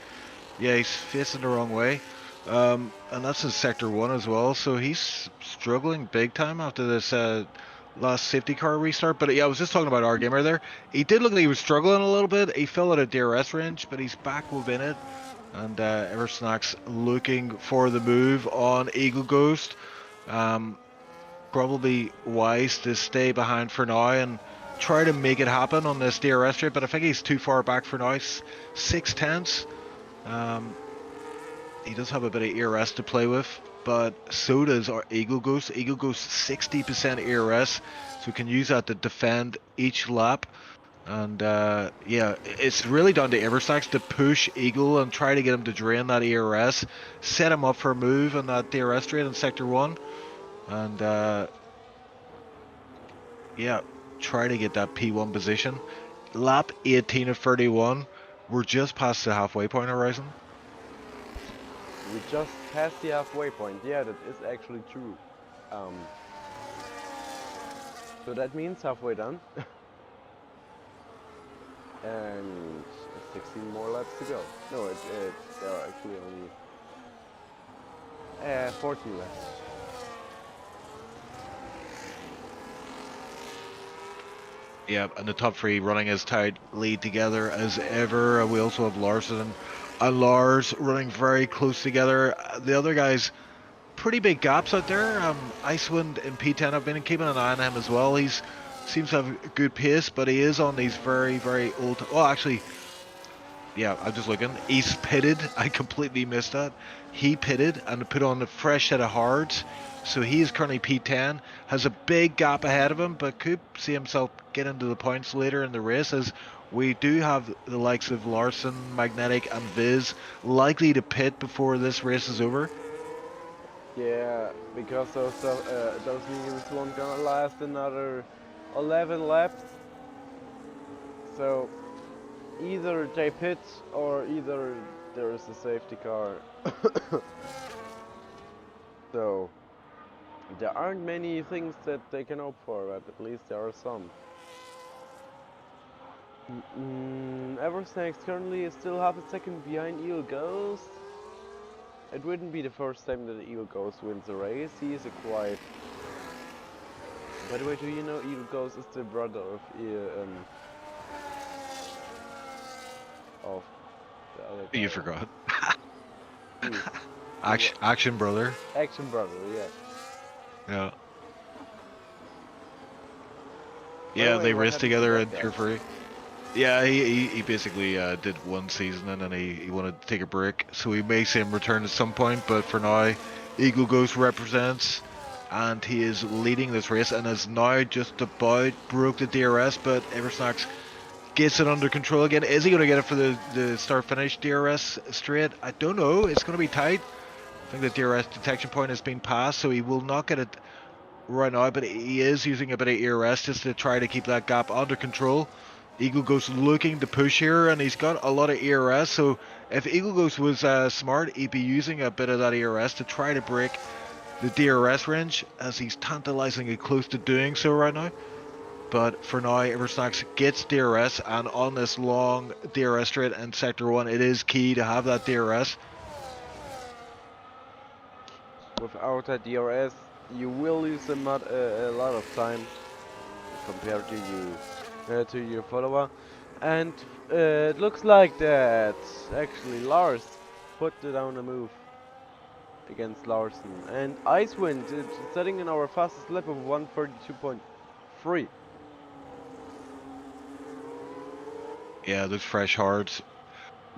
Yeah, he's facing the wrong way. And that's in sector 1 as well. So he's struggling big time after this last safety car restart. But yeah, I was just talking about our gamer there. He did look like he was struggling a little bit. He fell out of DRS range, but he's back within it. And Eversnack's looking for the move on Eagle Ghost. Probably wise to stay behind for now and try to make it happen on this DRS straight, but I think he's too far back for now. 6/10. He does have a bit of ERS to play with, but so does our Eagle Ghost. Eagle Ghost 60% ERS, so we can use that to defend each lap. And yeah, it's really down to Everstacks to push Eagle and try to get him to drain that ERS, set him up for a move on that DRS straight in sector 1. And yeah, try to get that P1 position. Lap 18 of 31. We're just past the halfway point horizon. We just passed the halfway point. Yeah, that is actually true. So that means halfway done. And 16 more laps to go. No, there are actually only 14 laps. Yeah, and the top 3 running as tight lead together as ever. We also have Larson and Lars running very close together. The other guys, pretty big gaps out there. Icewind in P10, I've been keeping an eye on him as well. He's seems to have a good pace, but he is on these very old. Oh, actually, yeah, I'm just looking. He's pitted. I completely missed that. He pitted and put on a fresh set of hards. So he is currently P10, has a big gap ahead of him, but could see himself get into the points later in the race, as we do have the likes of Larson, Magnetic and Viz likely to pit before this race is over. Yeah, because those mediums won't gonna last another 11 laps. So either they pit or either there is a safety car. So there aren't many things that they can hope for, but at least there are some. Eversnacks currently still half a second behind Eel Ghost. It wouldn't be the first time that Eel Ghost wins a race. He is a quite... By the way, do you know Eel Ghost is the brother of of the other guy? You forgot. Who? Action brother. Action brother, yeah. Yeah. By the Yeah, way, they what raced happened to together that in guy? Tier 3. Yeah, he basically did one season and then he wanted to take a break. So he may see him return at some point, but for now, Eagle Ghost represents and he is leading this race and is now just about broke the DRS, but Eversnacks gets it under control again. Is he going to get it for the start-finish DRS straight? I don't know. It's going to be tight. I think the DRS detection point has been passed, so he will not get it right now, but he is using a bit of ERS just to try to keep that gap under control. Eagle Ghost looking to push here, and he's got a lot of ERS, so if Eagle Ghost was smart, he'd be using a bit of that ERS to try to break the DRS range, as he's tantalizingly close to doing so right now. But for now, Eversnacks gets DRS, and on this long DRS straight in Sector 1, it is key to have that DRS. Without that DRS, you will lose a lot of time compared to your follower, and it looks like that actually Lars put down a move against Larson, and Icewind setting in our fastest lap of 1:32.3. Yeah, those fresh hards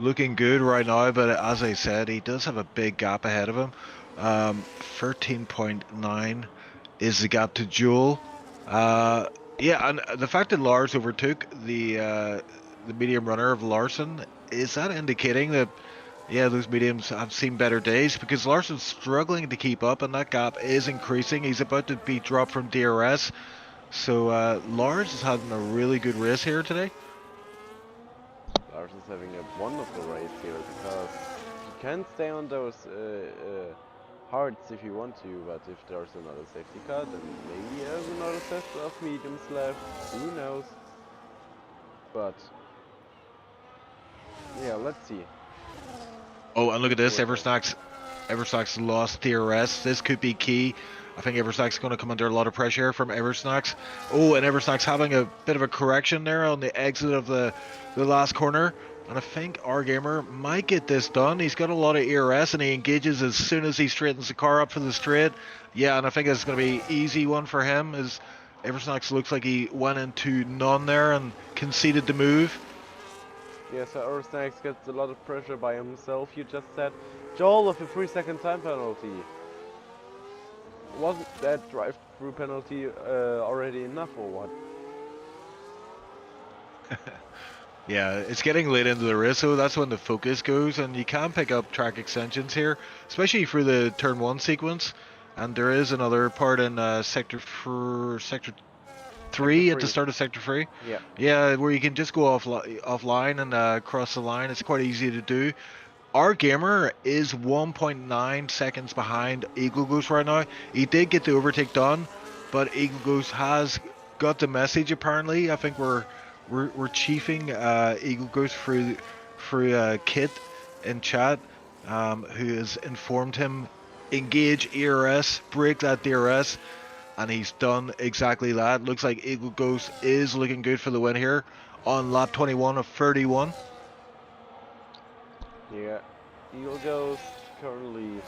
looking good right now, but as I said, he does have a big gap ahead of him. 13.9 is the gap to Joel. Yeah, and the fact that Lars overtook the medium runner of Larson, is that indicating that, yeah, those mediums have seen better days? Because Larson's struggling to keep up, and that gap is increasing. He's about to be dropped from DRS. So Lars is having a really good race here today. Lars is having a wonderful race here because you can stay on those hards if you want to, but if there's another safety car, then maybe he has another set of mediums left. Who knows? But yeah, let's see. Oh, and look at this, Eversnacks lost DRS. This could be key. I think Eversnacks is going to come under a lot of pressure from Eversnacks. Oh, and Eversnacks having a bit of a correction there on the exit of the last corner. And I think our gamer might get this done. He's got a lot of ERS and he engages as soon as he straightens the car up for the straight. Yeah, and I think it's going to be easy one for him, as Eversnacks looks like he went into none there and conceded the move. Yeah, so Earthsnacks gets a lot of pressure by himself, you just said. Joel with a 3-second time penalty. Wasn't that drive-through penalty already enough or what? Yeah, it's getting late into the race, so that's when the focus goes, and you can pick up track extensions here, especially for the turn 1 sequence. And there is another part in sector 3 at the start of sector 3. Yeah. Yeah, where you can just go offline and cross the line. It's quite easy to do. Our gamer is 1.9 seconds behind Eagle Ghost right now. He did get the overtake done, but Eagle Ghost has got the message apparently. I think we're chiefing Eagle Ghost through Kit in chat, who has informed him engage ERS, break that DRS, and he's done exactly that. Looks like Eagle Ghost is looking good for the win here on lap 21 of 31. Yeah, Eagle Ghost currently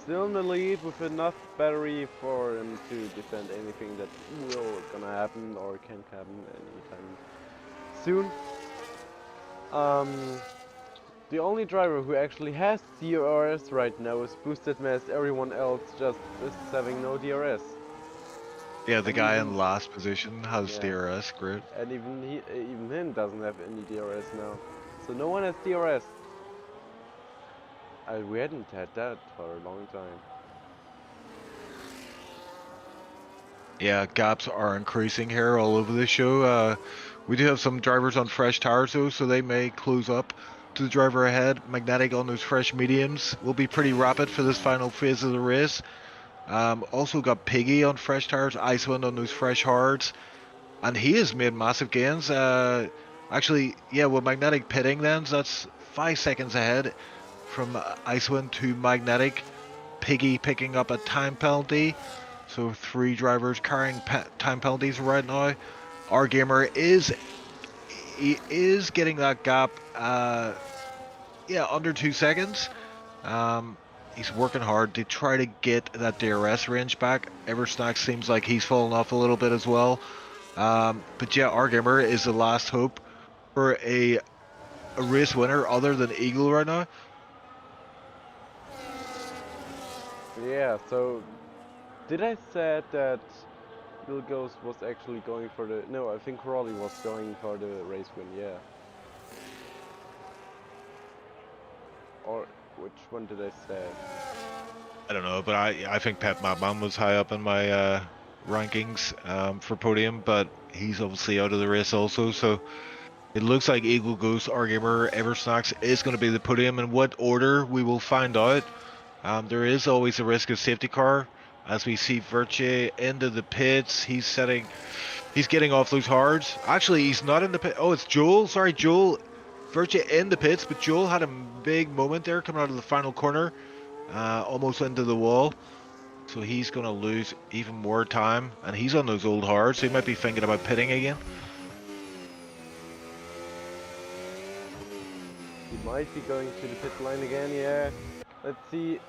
still in the lead with enough battery for him to defend anything that will gonna happen or can happen anytime soon. The only driver who actually has DRS right now is Boosted Mass. Everyone else just is having no DRS. Yeah, the And guy even- in last position has Yeah. DRS, great. And even him doesn't have any DRS now. So no one has DRS. We hadn't had that for a long time. Yeah, gaps are increasing here all over the show. We do have some drivers on fresh tires though, so they may close up to the driver ahead. Magnetic on those fresh mediums will be pretty rapid for this final phase of the race. Also got Piggy on fresh tires, Icewind on those fresh hards, and he has made massive gains. Actually, yeah, with Magnetic pitting then, so that's 5 seconds ahead from Icewind to Magnetic. Piggy picking up a time penalty. So 3 drivers carrying time penalties right now. Our gamer is getting that gap yeah, under 2 seconds. He's working hard to try to get that DRS range back. Eversnack seems like he's fallen off a little bit as well. But yeah, our gamer is the last hope for a race winner other than Eagle right now. Yeah, so did I said that Bill Ghost was actually going for the... No, I think Crawley was going for the race win, yeah. Or which one did I say? I don't know, but I think Pep Madman was high up in my rankings for podium, but he's obviously out of the race also, so it looks like Eagle Ghost, our gamer, Eversnacks is going to be the podium. In what order, we will find out. There is always a risk of safety car. As we see Verche into the pits, he's getting off those hards. Actually, he's not in the pit. Oh, it's Joel. Sorry, Joel. Verche in the pits, but Joel had a big moment there coming out of the final corner, almost into the wall. So he's going to lose even more time, and he's on those old hards, so he might be thinking about pitting again. He might be going to the pit lane again, yeah. Let's see.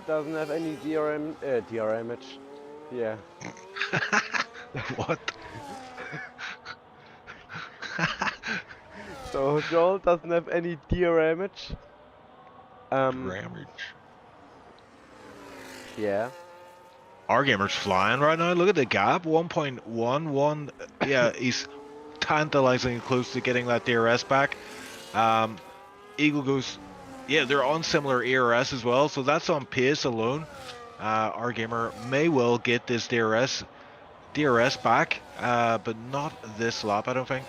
Doesn't have any DRMH. Yeah. What? So Joel doesn't have any DRMH. Grammage. Yeah. Our gamer's flying right now. Look at the gap, 1.11. Yeah, he's tantalizingly close to getting that DRS back. Eagle goes, yeah, they're on similar ERS as well, so that's on pace alone. Our gamer may well get this DRS back, but not this lap, I don't think.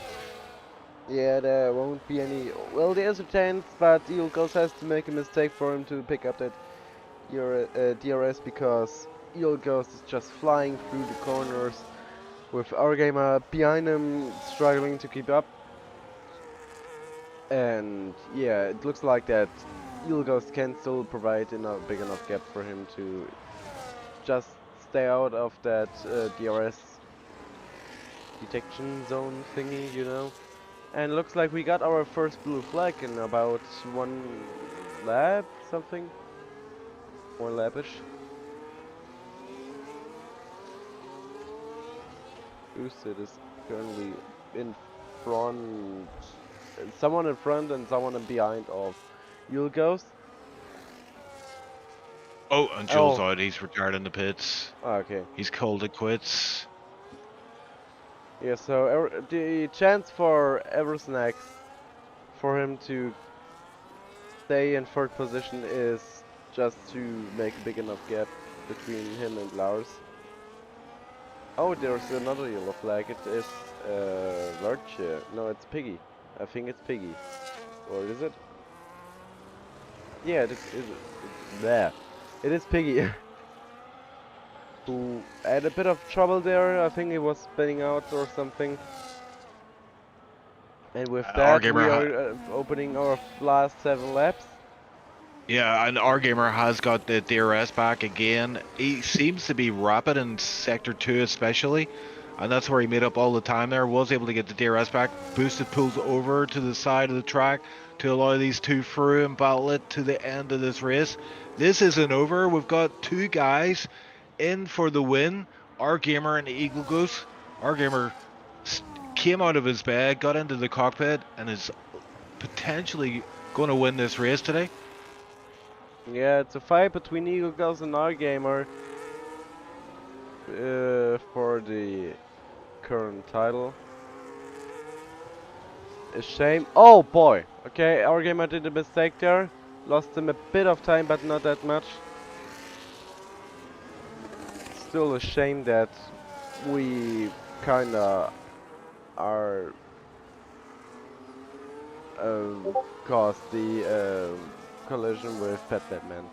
Yeah, there won't be any... Well, there's a chance, but Eagle Ghost has to make a mistake for him to pick up that DRS, because Eagle Ghost is just flying through the corners with our gamer behind him struggling to keep up. And yeah, it looks like that Eagle Ghost can still provide a big enough gap for him to just stay out of that DRS detection zone thingy, you know. And looks like we got our first blue flag in about 1 lap, something. 1 lapish. Boosted is currently in front. Someone in front and someone in behind of Eagle Ghost. Oh, and Joel's out. He's retired in the pits. Okay. He's called it quits. Yeah, so the chance for Eversnax for him to stay in third position is just to make a big enough gap between him and Lars. Oh, there's another yellow flag. It is Verche. No, it's Piggy. I think it's Piggy. Or is it? Yeah, it is. There. It is Piggy. Who had a bit of trouble there. I think he was spinning out or something. And with that, we are opening our last 7 laps. Yeah, and our gamer has got the DRS back again. He seems to be rapid in Sector 2 especially, and that's where he made up all the time there. Was able to get the DRS back. Boosted pulls over to the side of the track to allow these two through and battle it to the end of this race. This isn't over. We've got 2 guys in for the win. Our gamer and Eagle Ghost. Our gamer came out of his bed, got into the cockpit, and is potentially going to win this race today. Yeah, it's a fight between Eagle Ghost and our gamer for the current title. A shame. Oh boy. Okay, our gamer did a mistake there. Lost him a bit of time, but not that much. Still a shame that we kinda are caused the collision with Pet Batman.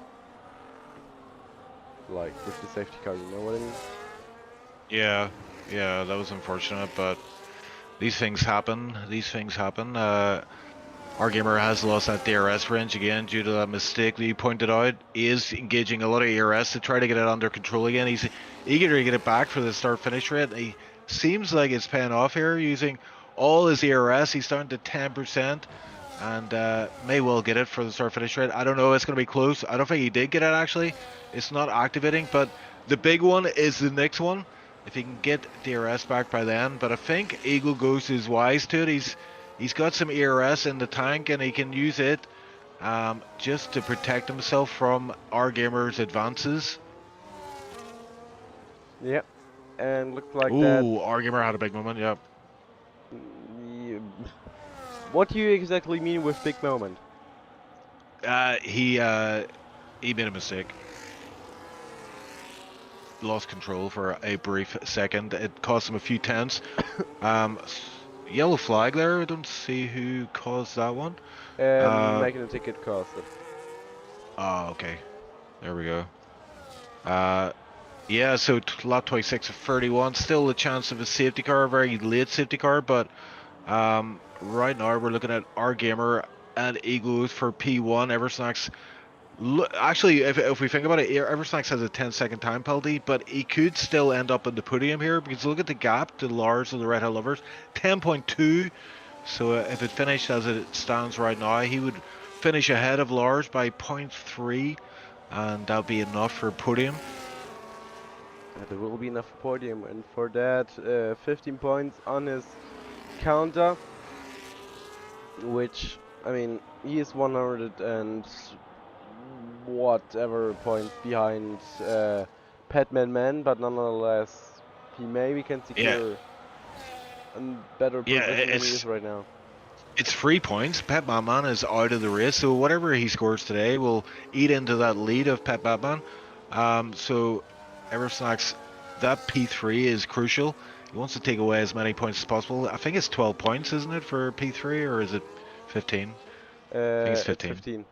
Like with the safety car, you know what I mean? Yeah, that was unfortunate, but These things happen. These things happen. Our gamer has lost that DRS range again due to that mistake that you pointed out. He is engaging a lot of ERS to try to get it under control again. He's eager to get it back for the start-finish rate. He seems like it's paying off here, using all his ERS. He's down to 10% and may well get it for the start-finish rate. I don't know. It's going to be close. I don't think he did get it, actually. It's not activating, but the big one is the next one. If he can get DRS back by then. But I think Eagle Ghost is wise to it. He's got some ERS in the tank and he can use it just to protect himself from our gamer's advances. Yep, and looked like Ooh, our gamer had a big moment. Yep. Yeah. What do you exactly mean with big moment? He made a mistake. Lost control for a brief second. It cost him a few tenths. Yellow flag there. I don't see who caused that one. Making a ticket cost it. Oh, okay. There we go. Yeah, so lap 26 of 31. Still a chance of a safety car, a very late safety car, but right now we're looking at our gamer and Eagles for P1. Eversnack's actually, if we think about it, Eversnacks has a 10-second time penalty, but he could still end up in the podium here because look at the gap to Lars of the Red Hat Lovers, 10.2. So if it finished as it stands right now, he would finish ahead of Lars by 0.3, and that'll be enough for podium. There will be enough for podium, and for that, 15 points on his counter, which, I mean, he is 100 and whatever points behind Padman Man, but nonetheless, he maybe can secure a better position than he is right now. It's 3 points. Pet Batman is out of the race, so whatever he scores today will eat into that lead of Pet Batman. So Eversnacks, that P3 is crucial. He wants to take away as many points as possible. I think it's 12 points, isn't it, for P3, or is it 15? I think it's 15. It's 15.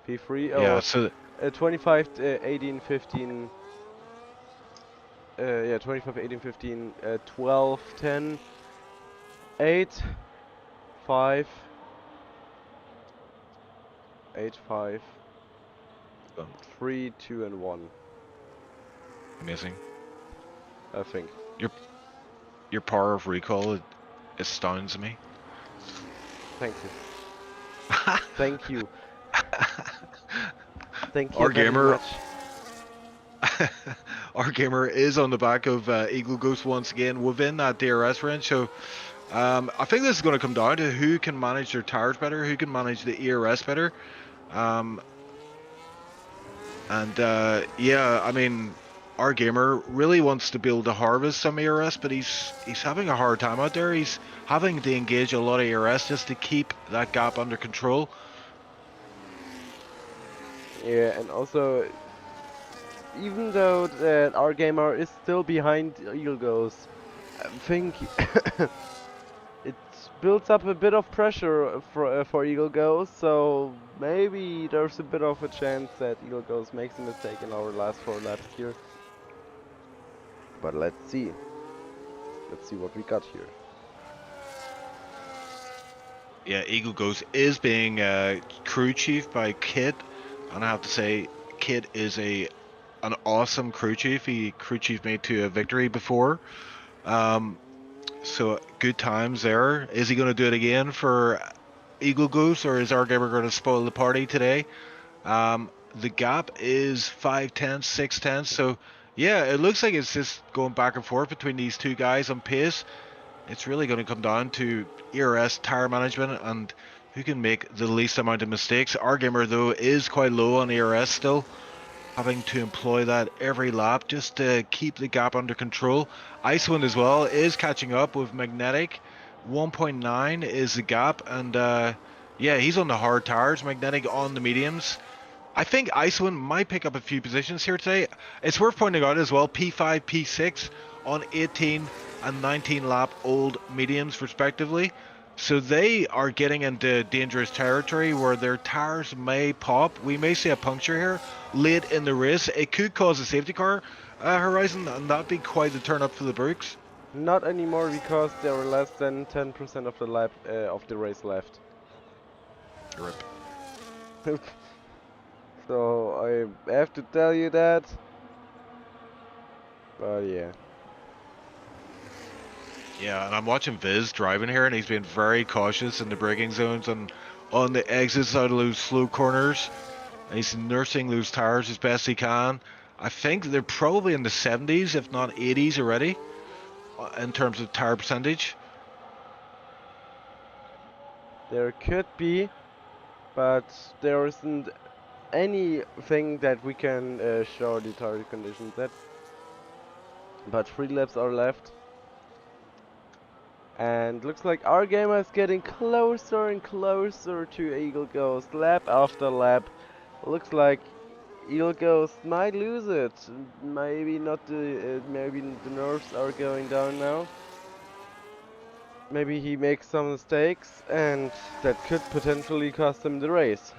P3, yeah, so 25, 18, 15. Yeah, 25, 18, 15, 12, 10, 8, 5, 8, 5, 3, 2, and 1. Amazing. I think. Your power of recall, it astounds me. Thank you. Thank you. Thank you Our very gamer, much. our gamer is on the back of Eagle Ghost once again within that DRS range. So I think this is going to come down to who can manage their tires better, who can manage the ERS better. Yeah, I mean, our gamer really wants to be able to harvest some ERS, but he's having a hard time out there. He's having to engage a lot of ERS just to keep that gap under control. Yeah, and also, even though that our gamer is still behind Eagle Ghost, I think it builds up a bit of pressure for Eagle Ghost, so maybe there's a bit of a chance that Eagle Ghost makes a mistake in our last 4 laps here. But let's see. Let's see what we got here. Yeah, Eagle Ghost is being crew chief by Kid, and I have to say, Kid is an awesome crew chief. He crew chiefed me to a victory before, so good times there. Is he going to do it again for Eagle Ghost, or is our gamer going to spoil the party today? The gap is 5 tenths, 6 tenths, so yeah, it looks like it's just going back and forth between these two guys on pace. It's really going to come down to ERS tire management and who can make the least amount of mistakes. Our gamer, though, is quite low on ERS still, having to employ that every lap just to keep the gap under control. Icewind as well is catching up with Magnetic. 1.9 is the gap, and yeah, he's on the hard tires, Magnetic on the mediums. I think Icewind might pick up a few positions here today. It's worth pointing out as well, P5, P6 on 18 and 19 lap old mediums respectively. So they are getting into dangerous territory where their tires may pop. We may see a puncture here late in the race. It could cause a safety car horizon, and that'd be quite the turn up for the Brooks. Not anymore because there are less than 10% of the lap of the race left. Rip. So I have to tell you that. But yeah. Yeah, and I'm watching Viz driving here, and he's been very cautious in the braking zones and on the exits out of those slow corners. And he's nursing those tires as best he can. I think they're probably in the 70s, if not 80s already, in terms of tire percentage. There could be, but there isn't anything that we can show the tire conditions at. But 3 laps are left. And looks like our gamer is getting closer and closer to Eagle Ghost lap after lap. Looks like Eagle Ghost might lose it. Maybe not the maybe the nerves are going down now. Maybe he makes some mistakes and that could potentially cost him the race.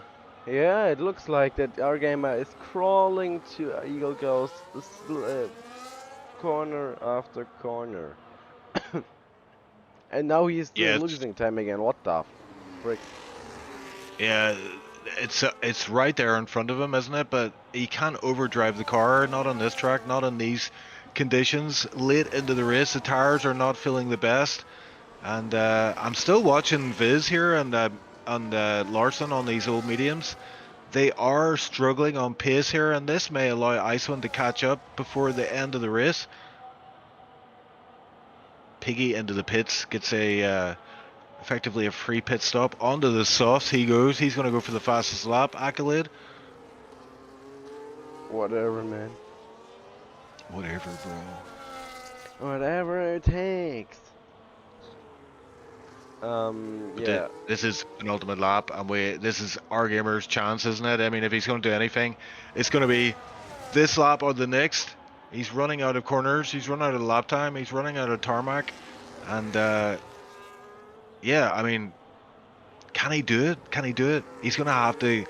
Yeah, it looks like that our gamer is crawling to Eagle Ghost corner after corner. And now he's Yeah, losing time again. What the frick? yeah, it's right there in front of him, isn't it? But he can't overdrive the car, not on this track, not in these conditions. Late into the race, the tires are not feeling the best. And I'm still watching Viz here and Larson on these old mediums. They are struggling on pace here, and this may allow Icewind to catch up before the end of the race. Piggy into the pits, gets a effectively a free pit stop. Onto the softs he goes. He's going to go for the fastest lap accolade. Whatever, man. Whatever, bro. Whatever it takes. Yeah. This is an ultimate lap, and this is our gamer's chance, isn't it? I mean, if he's going to do anything, it's going to be this lap or the next. He's running out of corners. He's running out of lap time. He's running out of tarmac, and yeah, I mean, can he do it? Can he do it? He's going to have to.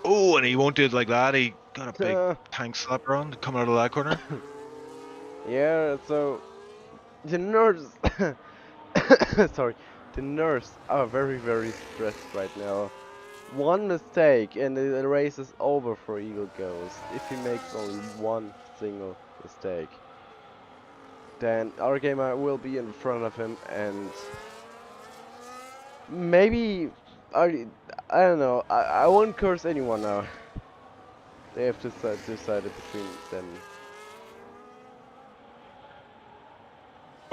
Oh, and he won't do it like that. He got a big tank slapper on coming out of that corner. Yeah. So the nerves. Sorry. The nerves are very, very stressed right now. One mistake and the race is over for Eagle Ghost. If he makes only one single mistake, then our gamer will be in front of him, and maybe I don't know. I won't curse anyone now. They have to decided between them.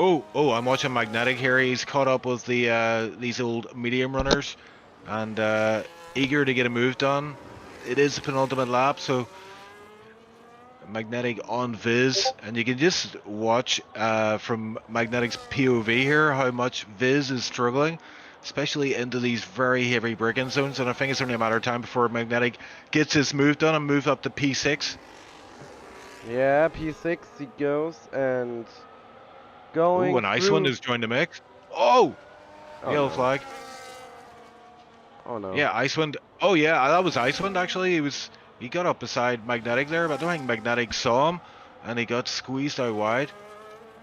Oh, I'm watching Magnetic here. He's caught up with the these old medium runners, and eager to get a move done. It is the penultimate lap, so Magnetic on Viz, and you can just watch from Magnetic's POV here how much Viz is struggling, especially into these very heavy braking zones. And I think it's only a matter of time before Magnetic gets his move done and move up to P6. Yeah, P6 he goes and going. Oh, and Icewind has joined the mix. Oh, yellow no. flag. Oh no. Yeah, Icewind. Oh yeah, that was Icewind actually. He got up beside Magnetic there, but I don't think Magnetic saw him, and he got squeezed out wide.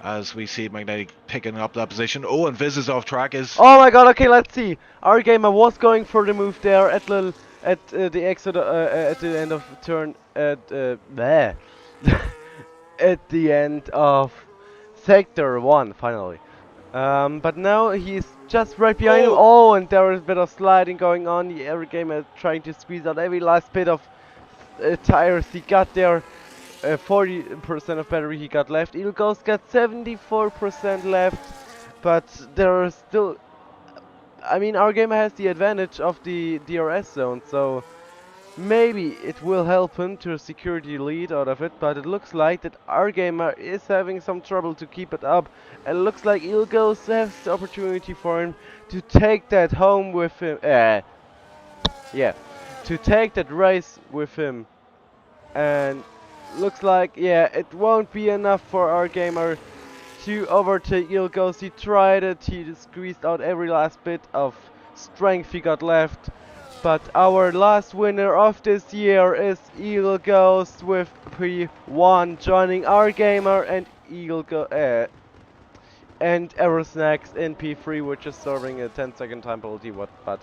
As we see Magnetic picking up that position. Oh, and Viz is off track. Oh my god, okay, let's see. Our gamer was going for the move there at the exit at the end of turn bleh. At the end of sector 1 finally. But now he's just right behind him. Oh, and there is a bit of sliding going on. The every gamer trying to squeeze out every last bit of tires he got there. 40% of battery he got left. Eagle Ghost got 74% left, but there are still. I mean, our gamer has the advantage of the DRS zone, so maybe it will help him to secure the lead out of it. But it looks like that our gamer is having some trouble to keep it up, and it looks like Eagle Ghost has the opportunity for him to take that home with him. Yeah, to take that race with him, and looks like, yeah, it won't be enough for our gamer to overtake Eagle Ghost. He tried it, he just squeezed out every last bit of strength he got left. But our last winner of this year is Eagle Ghost with Prix 1, joining our gamer and Eagle Ghost. and Aerosnacks in P3, which is serving a 10-second time penalty. But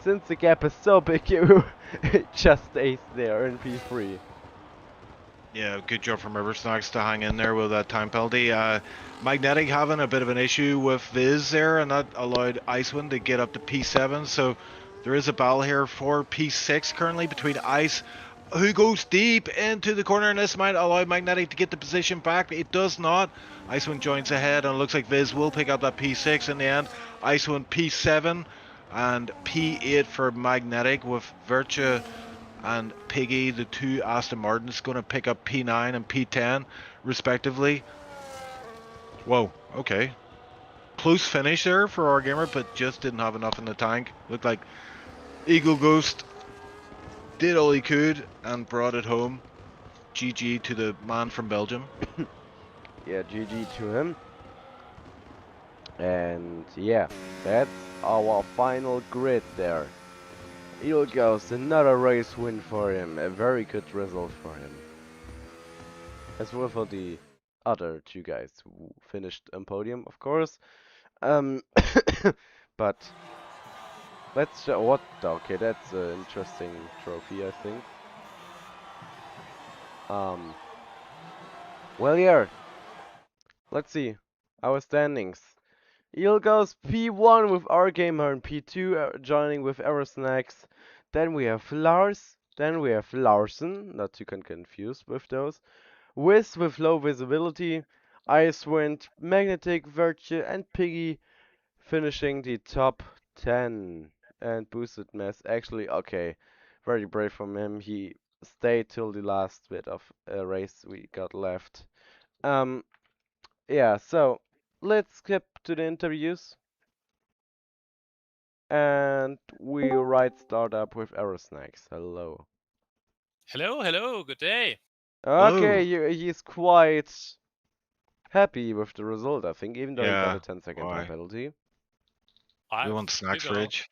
since the gap is so big, it just stays there in P3. Yeah, good job from Riversnacks to hang in there with that time penalty. Magnetic having a bit of an issue with Viz there, and that allowed Icewind to get up to P7. So there is a battle here for P6 currently between Ice, who goes deep into the corner, and this might allow Magnetic to get the position back. It does not. Icewind joins ahead, and it looks like Viz will pick up that P6 in the end. Icewind P7 and P8 for Magnetic, with Virtua and Piggy, the two Aston Martins, going to pick up P9 and P10 respectively. Whoa, okay. Close finish there for our gamer, but just didn't have enough in the tank. Looked like Eagle Ghost did all he could and brought it home. GG to the man from Belgium. Yeah, GG to him. And yeah, that's our final grid there. Eagle Ghost, another race win for him. A very good result for him. As well for the other two guys who finished on podium, of course. But let's show what. Okay, that's an interesting trophy, I think. Well, yeah. Let's see our standings. Eagle goes P1 with our gamer and P2 joining with Aerosnacks. Then we have Lars. Then we have Larsen, not to get confused with those. Wiz with low visibility. Icewind, Magnetic, Virtue, and Piggy finishing the top 10. And Boosted Mess, actually, okay, very brave from him. He stayed till the last bit of a race we got left. Yeah, so let's skip to the interviews. And we right start up with Aerosnacks. Hello. Hello, hello, good day. Okay, Hello. he's quite happy with the result, I think, even though he got Yeah, a 10-second time why? penalty. We I, want snacks you know, fridge.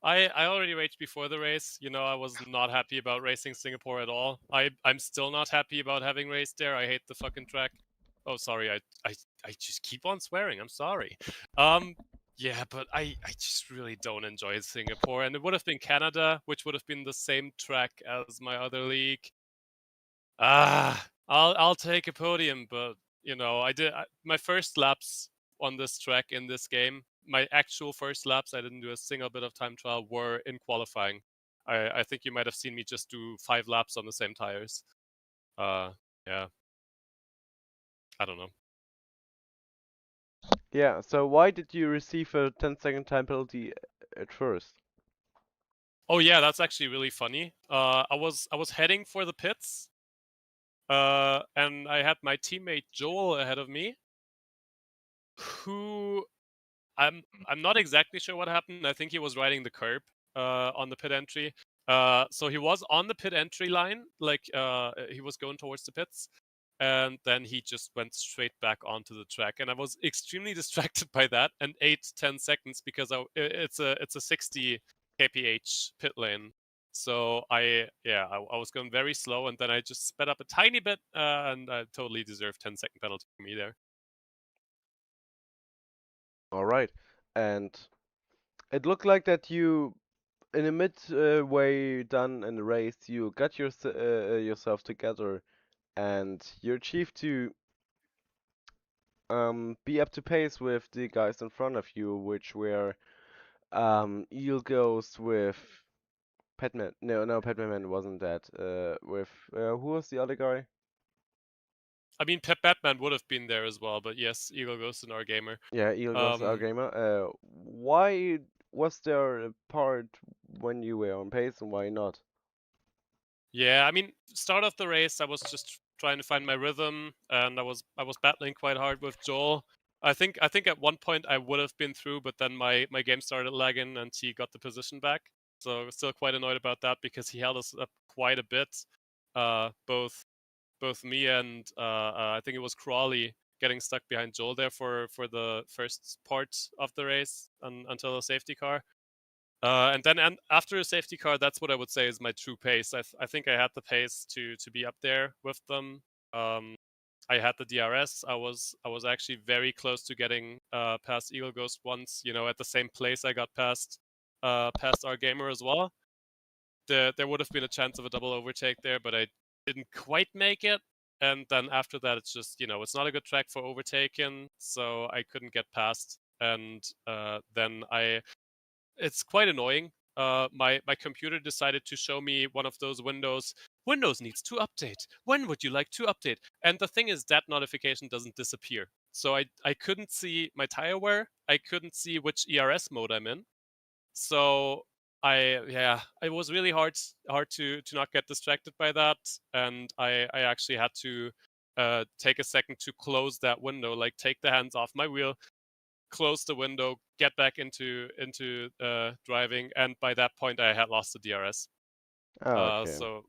I already raged before the race. You know, I was not happy about racing Singapore at all. I'm still not happy about having raced there. I hate the fucking track. Oh, sorry. I just keep on swearing. I'm sorry. Yeah, but I just really don't enjoy Singapore, and it would have been Canada, which would have been the same track as my other league. I'll take a podium, but you know, my first laps on this track in this game. My actual first laps, I didn't do a single bit of time trial, were in qualifying. I think you might have seen me just do 5 laps on the same tires. Yeah, I don't know. Yeah, so why did you receive a 10-second time penalty at first? Oh yeah, that's actually really funny. I was heading for the pits, and I had my teammate Joel ahead of me, who I'm not exactly sure what happened. I think he was riding the curb on the pit entry. So he was on the pit entry line, like he was going towards the pits, and then he just went straight back onto the track. And I was extremely distracted by that, and 10 seconds because it's a 60 kph pit lane. So I was going very slow, and then I just sped up a tiny bit, and I totally deserved 10-second penalty for me there. Alright, and it looked like that you, in a mid-way done in the race, you got yourself together and you achieved to be up to pace with the guys in front of you, which were Eel Ghost with Petman. No, Petman wasn't that. With who was the other guy? I mean, Pep Batman would have been there as well, but yes, Eagle Ghost and our gamer. Yeah, Eel Ghost, our gamer. Why was there a part when you were on pace and why not? Yeah, I mean, start of the race, I was just trying to find my rhythm, and I was battling quite hard with Joel. I think at one point I would have been through, but then my game started lagging, and he got the position back. So still quite annoyed about that because he held us up quite a bit. Both me and I think it was Crawley getting stuck behind Joel there for the first part of the race until a safety car. And then after a safety car, that's what I would say is my true pace. I think I had the pace to be up there with them. I had the DRS. I was actually very close to getting past Eagle Ghost once. You know, at the same place I got past our gamer as well. There would have been a chance of a double overtake there, but I didn't quite make it. And then after that, it's just, you know, it's not a good track for overtaking, so I couldn't get past. And then it's quite annoying. My computer decided to show me one of those windows. Windows needs to update. When would you like to update? And the thing is, that notification doesn't disappear. So I couldn't see my tire wear. I couldn't see which ERS mode I'm in. So it was really hard to not get distracted by that, and I actually had to take a second to close that window, like take the hands off my wheel, close the window, get back into driving, and by that point I had lost the DRS. Okay. So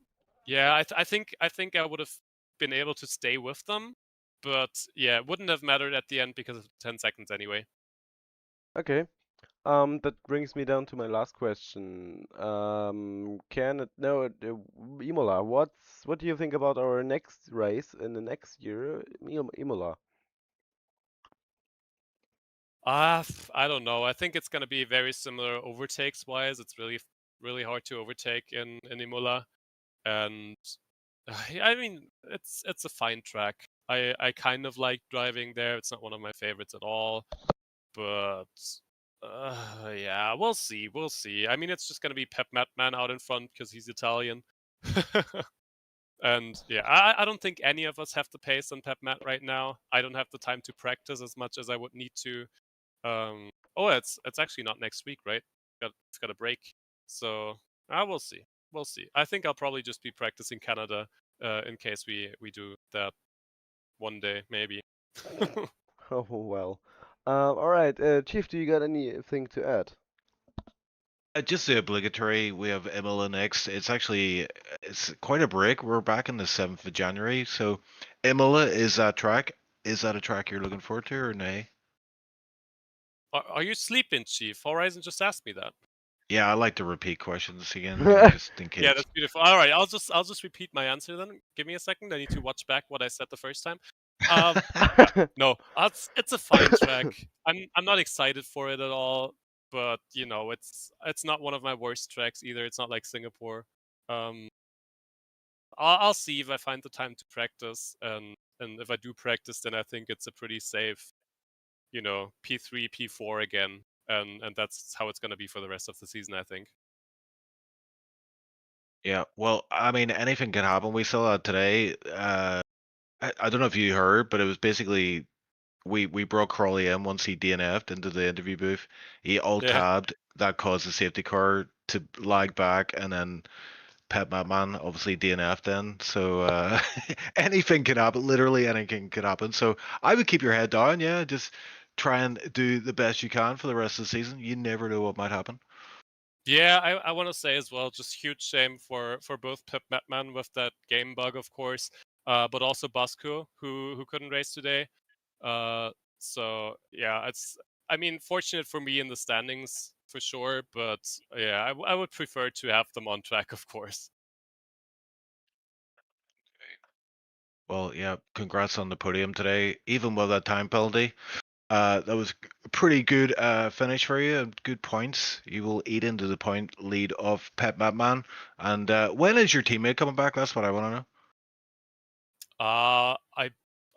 yeah, I think I would have been able to stay with them, but yeah, it wouldn't have mattered at the end because of 10 seconds anyway. Okay. That brings me down to my last question. Imola, what do you think about our next race in the next year, Imola? I don't know. I think it's gonna be very similar overtakes wise. It's really hard to overtake in Imola, and I mean it's a fine track. I kind of like driving there. It's not one of my favorites at all, but yeah, we'll see. We'll see. I mean, it's just gonna be Pep Matman out in front because he's Italian. And yeah, I don't think any of us have the pace on Pep Mat right now. I don't have the time to practice as much as I would need to. Oh, it's actually not next week, right? It's got a break, so we'll see. We'll see. I think I'll probably just be practicing Canada in case we do that one day, maybe. Oh well. All right, Chief, do you got anything to add? Just the obligatory. We have Imola next. It's quite a break. We're back on the 7th of January. So Imola is that track. Is that a track you're looking forward to or nay? Are you sleeping, Chief? Horizon just asked me that. Yeah, I like to repeat questions again, just in case. Yeah, that's beautiful. All right, I'll just repeat my answer then. Give me a second. I need to watch back what I said the first time. No, it's a fine track. I'm not excited for it at all, but you know, it's not one of my worst tracks either. It's not like Singapore. Um, I'll see if I find the time to practice, and if I do practice, then I think it's a pretty safe, you know, P3, P4 again, and that's how it's gonna be for the rest of the season, I think. Yeah, well, I mean, anything can happen. We saw that today. I don't know if you heard, but it was basically we brought Crawley in once he DNF'd into the interview booth. He alt Yeah. tabbed, that caused the safety car to lag back, and then Pep Madman obviously DNF'd then. So anything can happen. Literally anything could happen. So I would keep your head down. Yeah, just try and do the best you can for the rest of the season. You never know what might happen. Yeah, I want to say as well, just huge shame for both Pip Metman with that game bug, of course, but also Basco who couldn't race today. So yeah, I mean fortunate for me in the standings for sure, but yeah, I would prefer to have them on track, of course. Well, yeah, congrats on the podium today. Even with that time penalty, that was a pretty good finish for you and good points. You will eat into the point lead of Pep Madman. And when is your teammate coming back? That's what I want to know.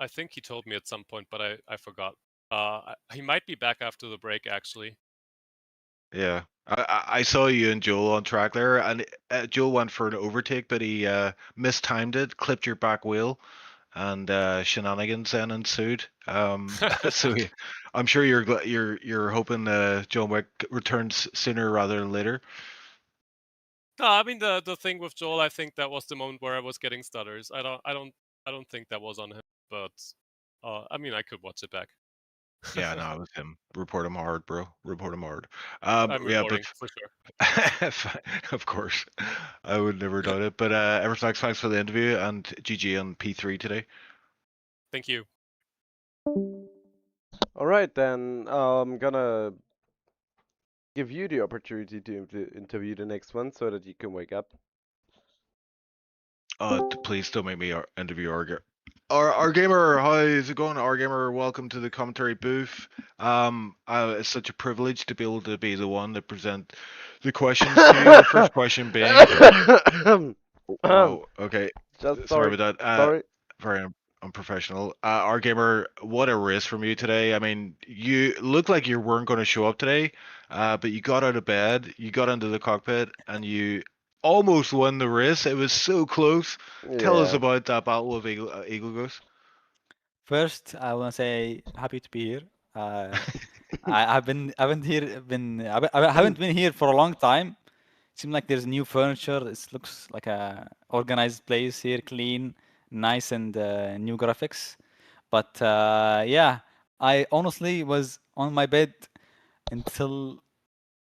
I think he told me at some point, but I forgot. He might be back after the break actually. Yeah, I saw you and Joel on track there, and Joel went for an overtake, but he mistimed it, clipped your back wheel, and shenanigans then ensued. So I'm sure you're hoping John Wick returns sooner rather than later. No, I mean the thing with Joel, I think that was the moment where I was getting stutters. I don't think that was on him, but I mean I could watch it back. Yeah, no, it was him. Report him hard, bro. Report him hard. I'm Yeah, but reporting for sure. of course, I would never doubt it. But Everthax, thanks for the interview and GG on P3 today. Thank you. All right, then I'm gonna give you the opportunity to interview the next one so that you can wake up. Please don't make me interview Arger. Our gamer, how is it going? Our gamer, welcome to the commentary booth. It's such a privilege to be able to be the one to present the questions to you. The first question being, whoa, okay, Just sorry sorry. about that. Sorry. Very unprofessional. Our gamer, what a race from you today. I mean, you looked like you weren't going to show up today, but you got out of bed, you got into the cockpit, and you almost won the race. It was so close. Tell us Yeah. about that battle of Eagle Ghost. First, I want to say happy to be here. Uh, I haven't been here for a long time. Seems like there's new furniture. It looks like a organized place here, clean, nice, and new graphics. But yeah, I honestly was on my bed until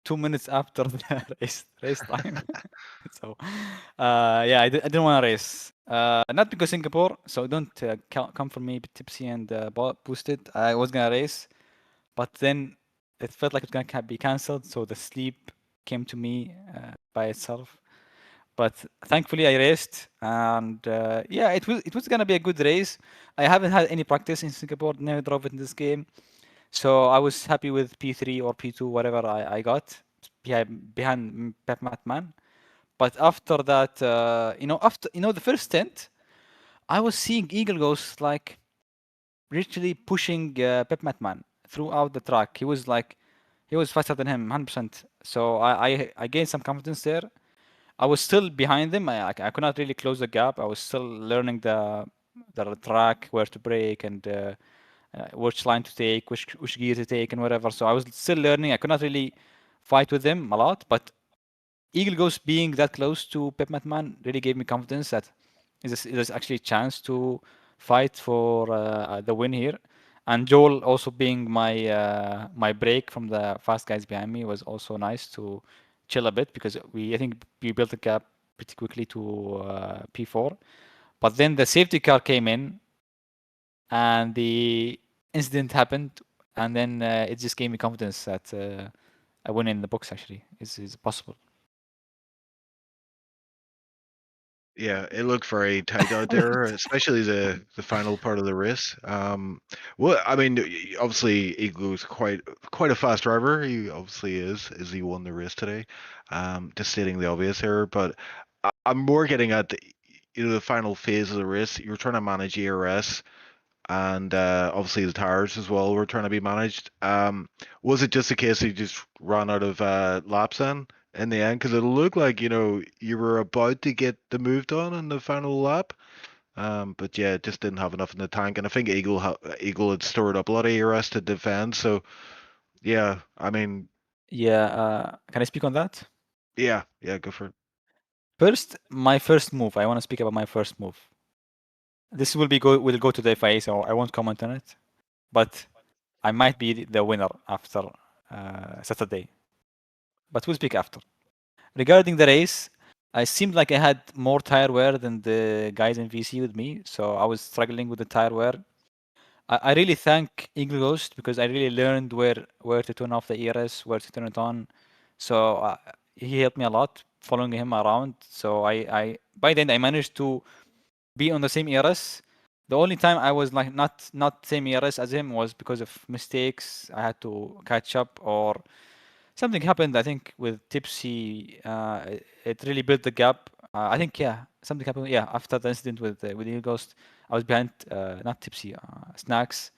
2 minutes after the race time. So yeah, I didn't want to race. Not because Singapore, so don't come for me tipsy and boosted. I was gonna race, but then it felt like it's gonna be cancelled, so the sleep came to me by itself. But thankfully I raced, and yeah, it was gonna be a good race. I haven't had any practice in Singapore, never drove it in this game, so I was happy with P3 or P2, whatever I got behind Pep Matman. But after that, after the first stint, I was seeing Eagle Ghost like literally pushing Pep Matman throughout the track. He was faster than him, 100%. So I gained some confidence there. I was still behind him. I could not really close the gap. I was still learning the track, where to brake, and which line to take, which gear to take, and whatever. So I was still learning. I could not really fight with him a lot, but Eagle Ghost being that close to Pep Matman really gave me confidence that there's actually a chance to fight for the win here. And Joel also being my break from the fast guys behind me was also nice to chill a bit, because I think we built a gap pretty quickly to P4. But then the safety car came in and the incident happened, and then it just gave me confidence that a win in the books actually is possible. Yeah, it looked very tight out there, especially the final part of the race. Well, I mean, obviously Eagle was quite a fast driver. He obviously is, as he won the race today. Just stating the obvious here, but I'm more getting at the final phase of the race. You're trying to manage ERS, and obviously the tires as well were trying to be managed. Was it just a case you just ran out of laps then in the end? Because it looked like you were about to get the move done in the final lap, but yeah, it just didn't have enough in the tank. And I think Eagle had stored up a lot of ERS to defend. So yeah, I mean, Yeah, can I speak on that? yeah, go for it. First, my first move. I want to speak about my first move. This will go to the FIA, so I won't comment on it. But I might be the winner after Saturday. But we'll speak after. Regarding the race, I seemed like I had more tire wear than the guys in VC with me, so I was struggling with the tire wear. I really thank Eagle Ghost, because I really learned where to turn off the ERS, where to turn it on. So he helped me a lot following him around. So I by then I managed to be on the same ERS. The only time I was like not same ERS as him was because of mistakes. I had to catch up, or something happened. I think with Tipsy, it really built the gap. I think something happened. Yeah, after the incident with Eagle Ghost, I was behind not Tipsy, Snacks.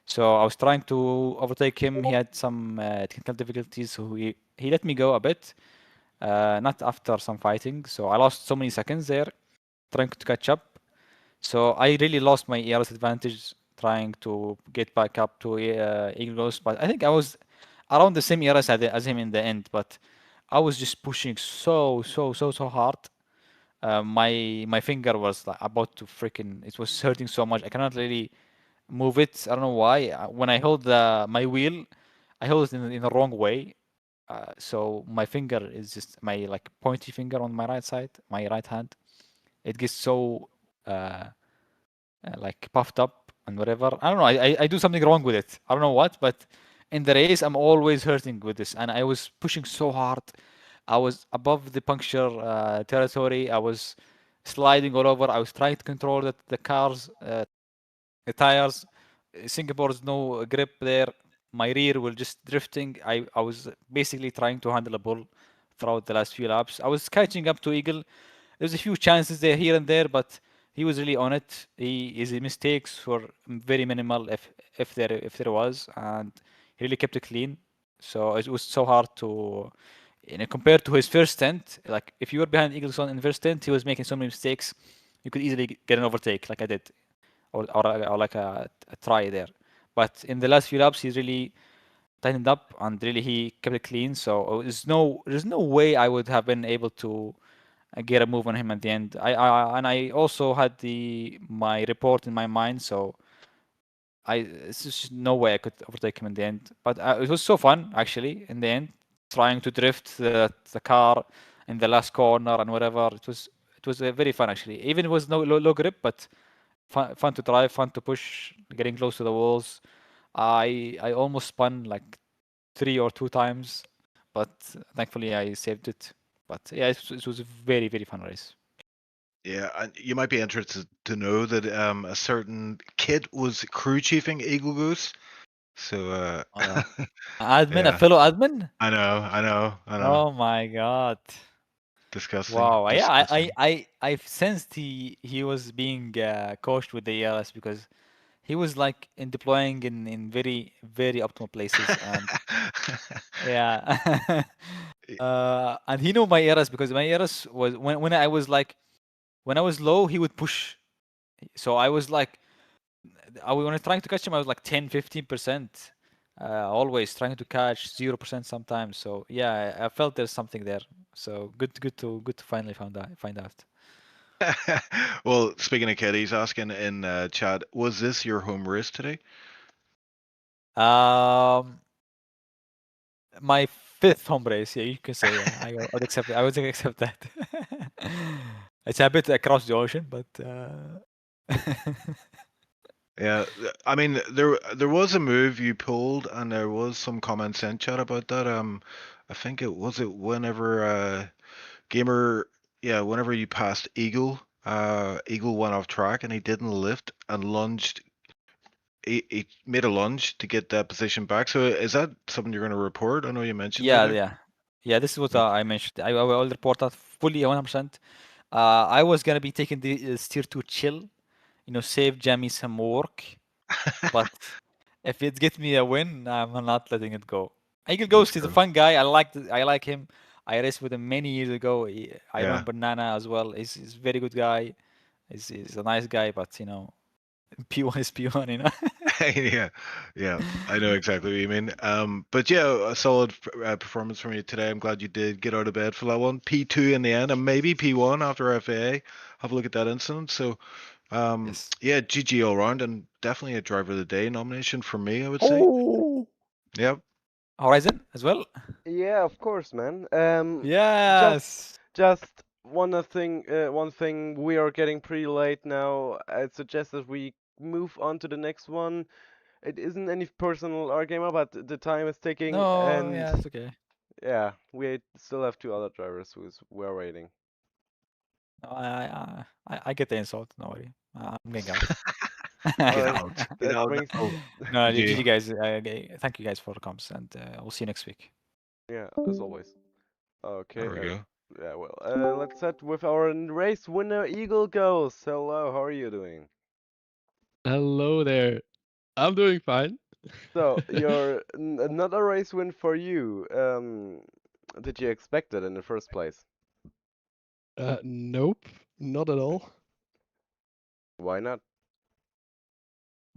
So I was trying to overtake him. He had some technical difficulties, so he let me go a bit. Not after some fighting. So I lost so many seconds there trying to catch up. So I really lost my ERS advantage trying to get back up to Eagle Ghost. But I think I was around the same ERS as him in the end. But I was just pushing so hard. My finger was like about to freaking. It was hurting so much. I cannot really move it. I don't know why. When I hold my wheel, I hold it in the wrong way. So my finger is just my like pointy finger on my right side, my right hand. It gets so like puffed up and whatever. I don't know. I do something wrong with it. I don't know what, but in the race I'm always hurting with this, and I was pushing so hard. I was above the puncture territory. I was sliding all over. I was trying to control the cars The tires, Singapore's no grip there. My rear will just drifting. I was basically trying to handle a bull throughout the last few laps. I was catching up to Eagle. There's a few chances there here and there, but he was really on it. His mistakes were very minimal, if there was, and he really kept it clean. So it was so hard to, compared to his first stint. Like if you were behind Eagleson in first stint, he was making so many mistakes. You could easily get an overtake, like I did, or like a try there. But in the last few laps, he's really tightened up and really he kept it clean. So there's no way I would have been able to get a move on him at the end. I also had my report in my mind, so it's just no way I could overtake him in the end. But it was so fun actually in the end, trying to drift the car in the last corner and whatever. It was very fun actually. Even it was no low grip, but fun to drive, fun to push, getting close to the walls. I almost spun like 3 or 2 times, but thankfully I saved it. But yeah, it was a very very fun race. Yeah, and you might be interested to know that a certain kid was crew chiefing Eagle Goose. So Uh, Admin, a yeah, fellow admin. I know. Oh my god! Disgusting, Wow. Yeah, disgusting. I've sensed he was being coached with the ELS because he was like in deploying in very very optimal places and yeah. And he knew my ERS because my ERS was when I was like when I was low, he would push. So I was like, when I was trying to catch him, I was like 10, 15%. Always trying to catch 0% sometimes. So yeah, I felt there's something there. So good to finally find out. Well, speaking of kid, he's asking in chat, was this your home race today? Um, my fifth home race. Yeah, you can say. Yeah, I would accept. I would accept that. It's a bit across the ocean, but Yeah, I mean there was a move you pulled, and there was some comments in chat about that. I think it whenever Gamer, yeah, whenever you passed Eagle, Eagle went off track and he didn't lift and lunged. He made a lunge to get that position back. So is that something you're going to report? I know you mentioned that yeah, there. yeah. This is what Mm. I mentioned. I will report that fully 100%. I was gonna be taking the steer to chill, save Jamie some work. But if it gets me a win, I'm not letting it go. Eagle That's Ghost is a true. fun guy. I like him. I raced with him many years ago. I Yeah. remember Nana as well. He's a very good guy. He's a nice guy, but P1 is P1, Yeah, yeah, I know exactly what you mean. But yeah, a solid performance from you today. I'm glad you did get out of bed for that one. P2 in the end, and maybe P1 after FAA. Have a look at that incident. So, Yes. yeah, GG all round, and definitely a driver of the day nomination for me, I would say. Oh, Yep. Horizon as well. Yeah, of course, man. Just Yes. just one thing. We are getting pretty late now. I suggest that we move on to the next one. It isn't any personal argument, but the time is ticking, No, and yeah, it's okay. yeah, we still have two other drivers we're waiting. No, I get the insult. No worry. I'm getting out. Get Alright, out. Get that out brings now. No, GG. GG guys. Thank you guys for the comms, and we'll see you next week. yeah, as always. Okay, There we go. yeah, well, let's start with our race winner, Eagle Ghost. Hello, how are you doing? Hello there. I'm doing fine. So, another race win for you. Did you expect it in the first place? Nope, not at all. Why not?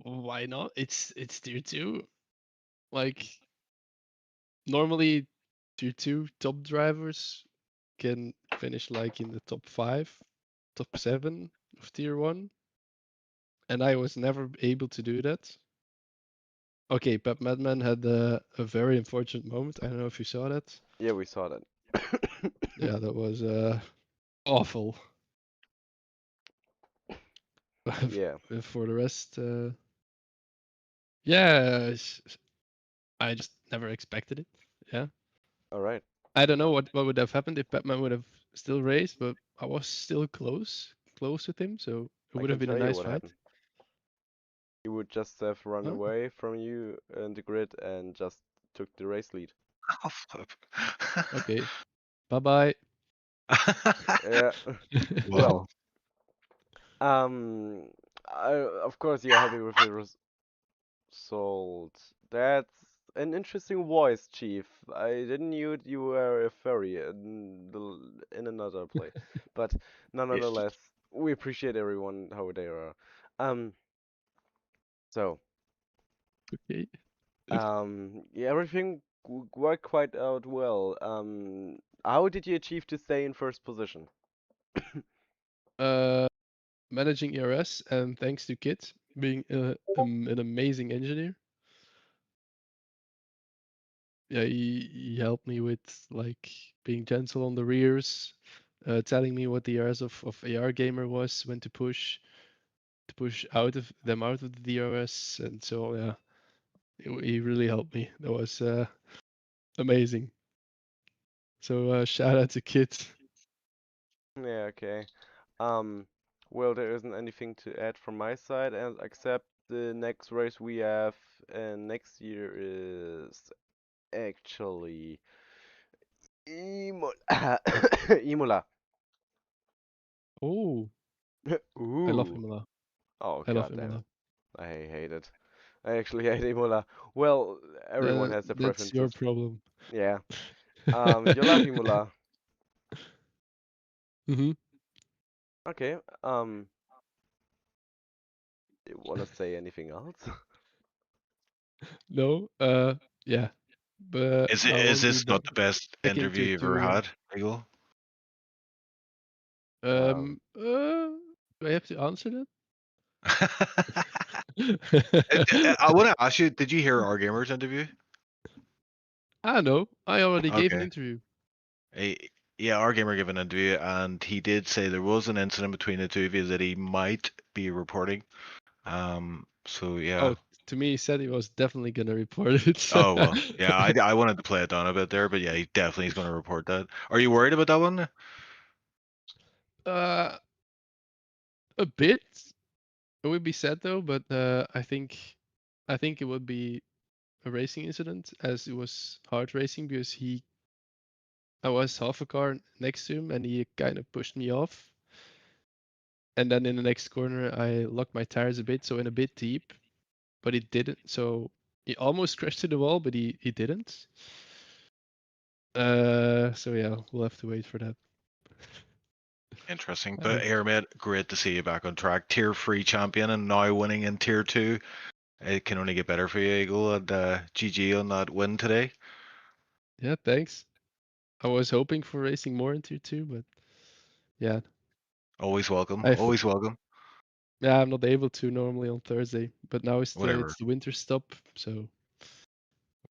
Why not? It's tier two. Like normally, tier two top drivers can finish like in the top five, top seven of tier one, and I was never able to do that. Okay, Pep Madman had a very unfortunate moment. I don't know if you saw that. Yeah, we saw that. Yeah, that was awful. Yeah, For the rest, yeah, I just never expected it. Yeah. alright. I don't know what would have happened if Batman would have still raced, but I was still close with him, so it I would have can been a tell you nice what fight. happened. He would just have run Oh. away from you in the grid and just took the race lead. Oh, flip. Okay. Bye bye. Yeah. Well, Um, of course you're happy with the result. That's an interesting voice, Chief. I didn't knew you were a furry in another play, but nonetheless, we appreciate everyone how they are. Um, so Okay. yeah, everything worked quite out well. How did you achieve to stay in first position? Managing ERS and thanks to Kit being an amazing engineer. Yeah, he helped me with like being gentle on the rears, telling me what the ERS of AR gamer was, when to push out of the DRS, and so yeah, he really helped me. That was amazing. So shout out to Kit. Yeah, okay. Um, well, there isn't anything to add from my side, and except the next race we have next year is actually Imola. Imola. Oh, I love Ooh. Imola. Oh, I love god damn it. Imola. I hate it. I actually hate Imola. Well, everyone has their That's your preferences. problem. Yeah. You love Imola. Mm-hmm. Okay. You wanna say anything else? No, yeah, but I is won't be this not the best back in interview tier you've ever 2. had, Eagle? Do I have to answer that? I want to ask you, did you hear our gamers interview? I don't know. I already gave an Okay. interview. Yeah, our gamer gave an interview, and he did say there was an incident between the two of you that he might be reporting. So yeah. Oh, to me, he said he was definitely gonna report it. Oh well, yeah. I wanted to play it down a bit there, but yeah, he definitely is going to report that. Are you worried about that one? A bit. It would be sad though, but I think it would be a racing incident, as it was hard racing, because I was half a car next to him and he kind of pushed me off. And then in the next corner, I locked my tires a bit, so in a bit deep, but he didn't. So he almost crashed to the wall, but he didn't. So yeah, we'll have to wait for that. Interesting. I But hope. Airmate, great to see you back on track. Tier 3 champion and now winning in Tier 2. It can only get better for you, Eagle, and GG on that win today. Yeah, thanks. I was hoping for racing more in tier 2, but yeah. Always welcome. I've Always welcome. Yeah, I'm not able to normally on Thursday, but now it's Whatever. the winter stop, so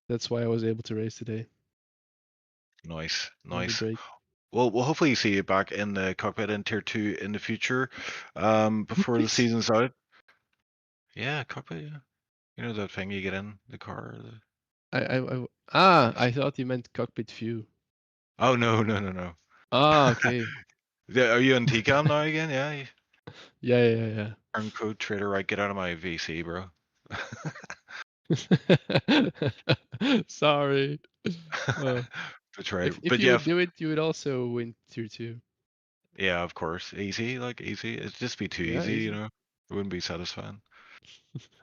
that's why I was able to race today Nice. on the Nice. break. Well, we'll hopefully see you back in the cockpit in Tier 2 in the future, before the Cockpit? season's out. Yeah, cockpit, yeah. You know that thing you get in the car? I thought you meant cockpit view. Oh, no, no, no, no. Okay. Are you on TCAM now again? Yeah. Yeah. Turncoat trader, right? Get out of my VC, bro. Sorry. That's right. If But you yeah, would do it, you would also win tier 2. yeah, of course. Easy, like easy. It'd just be too Yeah, easy, easy. It wouldn't be satisfying.